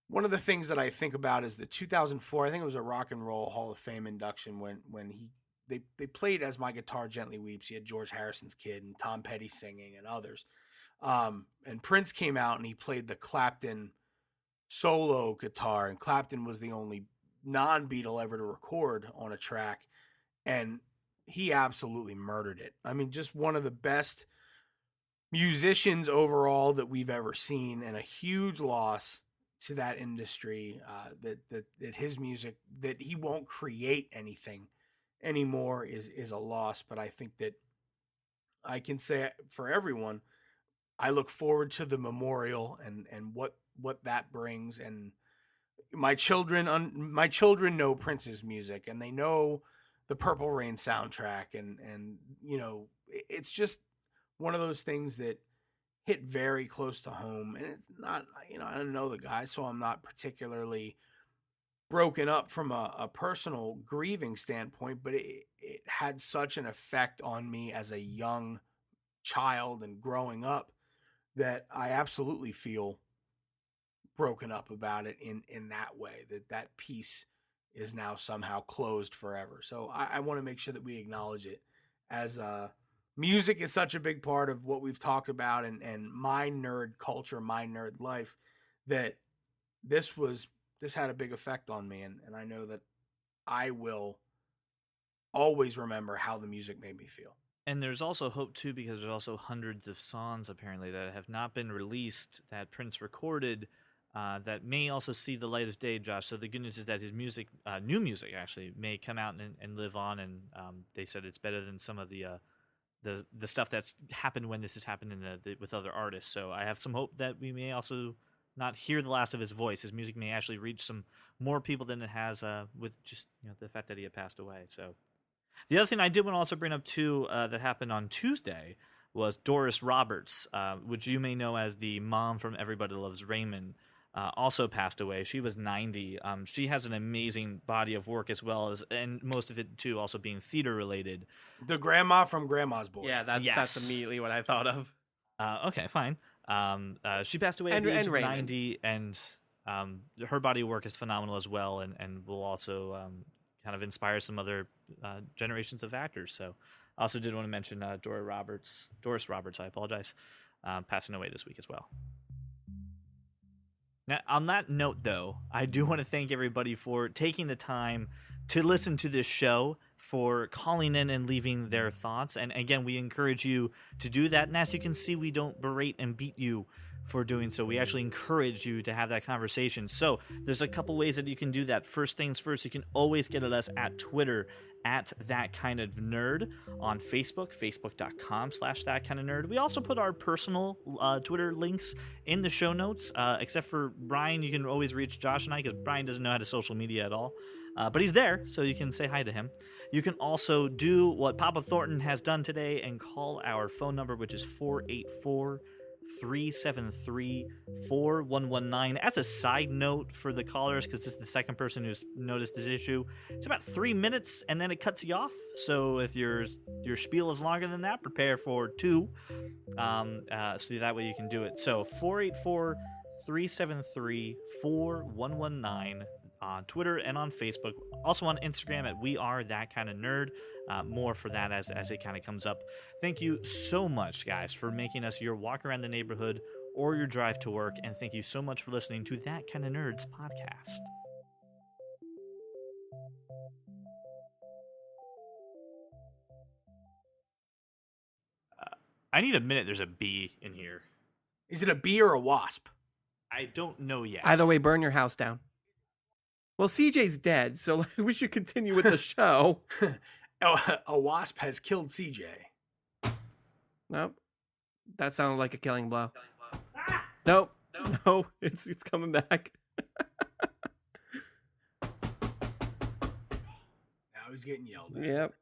one of the things that I think about is the 2004, I think it was a Rock and Roll Hall of Fame induction when they played As My Guitar Gently Weeps. You had George Harrison's Kid and Tom Petty singing and others. And Prince came out and he played the Clapton solo guitar, and Clapton was the only non-Beatle ever to record on a track, and he absolutely murdered it. I mean, just one of the best musicians overall that we've ever seen, and a huge loss to that industry. That his music, that he won't create anything anymore, is a loss. But I think that I can say for everyone, I look forward to the memorial and what that brings. And my children know Prince's music, and they know the Purple Rain soundtrack, and it's just one of those things that hit very close to home. And it's not, I don't know the guy, so I'm not particularly broken up from a personal grieving standpoint, but it had such an effect on me as a young child and growing up that I absolutely feel broken up about it in that way, that piece is now somehow closed forever. So I want to make sure that we acknowledge it, as music is such a big part of what we've talked about, and my nerd culture, my nerd life, that this had a big effect on me. And I know that I will always remember how the music made me feel. And there's also hope, too, because there's also hundreds of songs, apparently, that have not been released that Prince recorded that may also see the light of day, Josh. So the good news is that his music, new music, actually, may come out and live on. And they said it's better than some of the stuff that's happened when this has happened with other artists. So I have some hope that we may also not hear the last of his voice. His music may actually reach some more people than it has with just the fact that he had passed away. So the other thing I did want to also bring up, too, that happened on Tuesday was Doris Roberts, which you may know as the mom from Everybody Loves Raymond, also passed away. She was 90. She has an amazing body of work as well, and most of it, too, also being theater-related. The grandma from Grandma's Boy. Yeah, that's immediately what I thought of. Okay, fine. She passed away at the age of 90, and her body of work is phenomenal as well, and will also kind of inspire some other generations of actors. So I also did want to mention Doris Roberts, I apologize, passing away this week as well. Now, on that note, though, I do want to thank everybody for taking the time to listen to this show, for calling in and leaving their thoughts. And again, we encourage you to do that. And as you can see, we don't berate and beat you for doing so. We actually encourage you to have that conversation. So there's a couple ways that you can do that. First things first, you can always get at us at Twitter at That Kind of Nerd, on Facebook, facebook.com/thatkindofnerd. We also put our personal Twitter links in the show notes, except for Brian. You can always reach Josh and I, because Brian doesn't know how to social media at all. But he's there, so you can say hi to him. You can also do what Papa Thornton has done today and call our phone number, which is 484-373-4119. As a side note for the callers, because this is the second person who's noticed this issue, it's about 3 minutes and then it cuts you off. So if your spiel is longer than that, prepare for 2. So that way you can do it. So 484-373-4119. on Twitter and on Facebook. Also on Instagram at We Are That Kind of Nerd. More for that as it kind of comes up. Thank you so much, guys, for making us your walk around the neighborhood or your drive to work. And thank you so much for listening to That Kind of Nerds podcast. I need a minute. There's a bee in here. Is it a bee or a wasp? I don't know yet. Either way, burn your house down. Well, CJ's dead, so we should continue with the show. A wasp has killed CJ. Nope. That sounded like a killing blow. Nope. No, it's coming back. Now he's getting yelled at. Yep.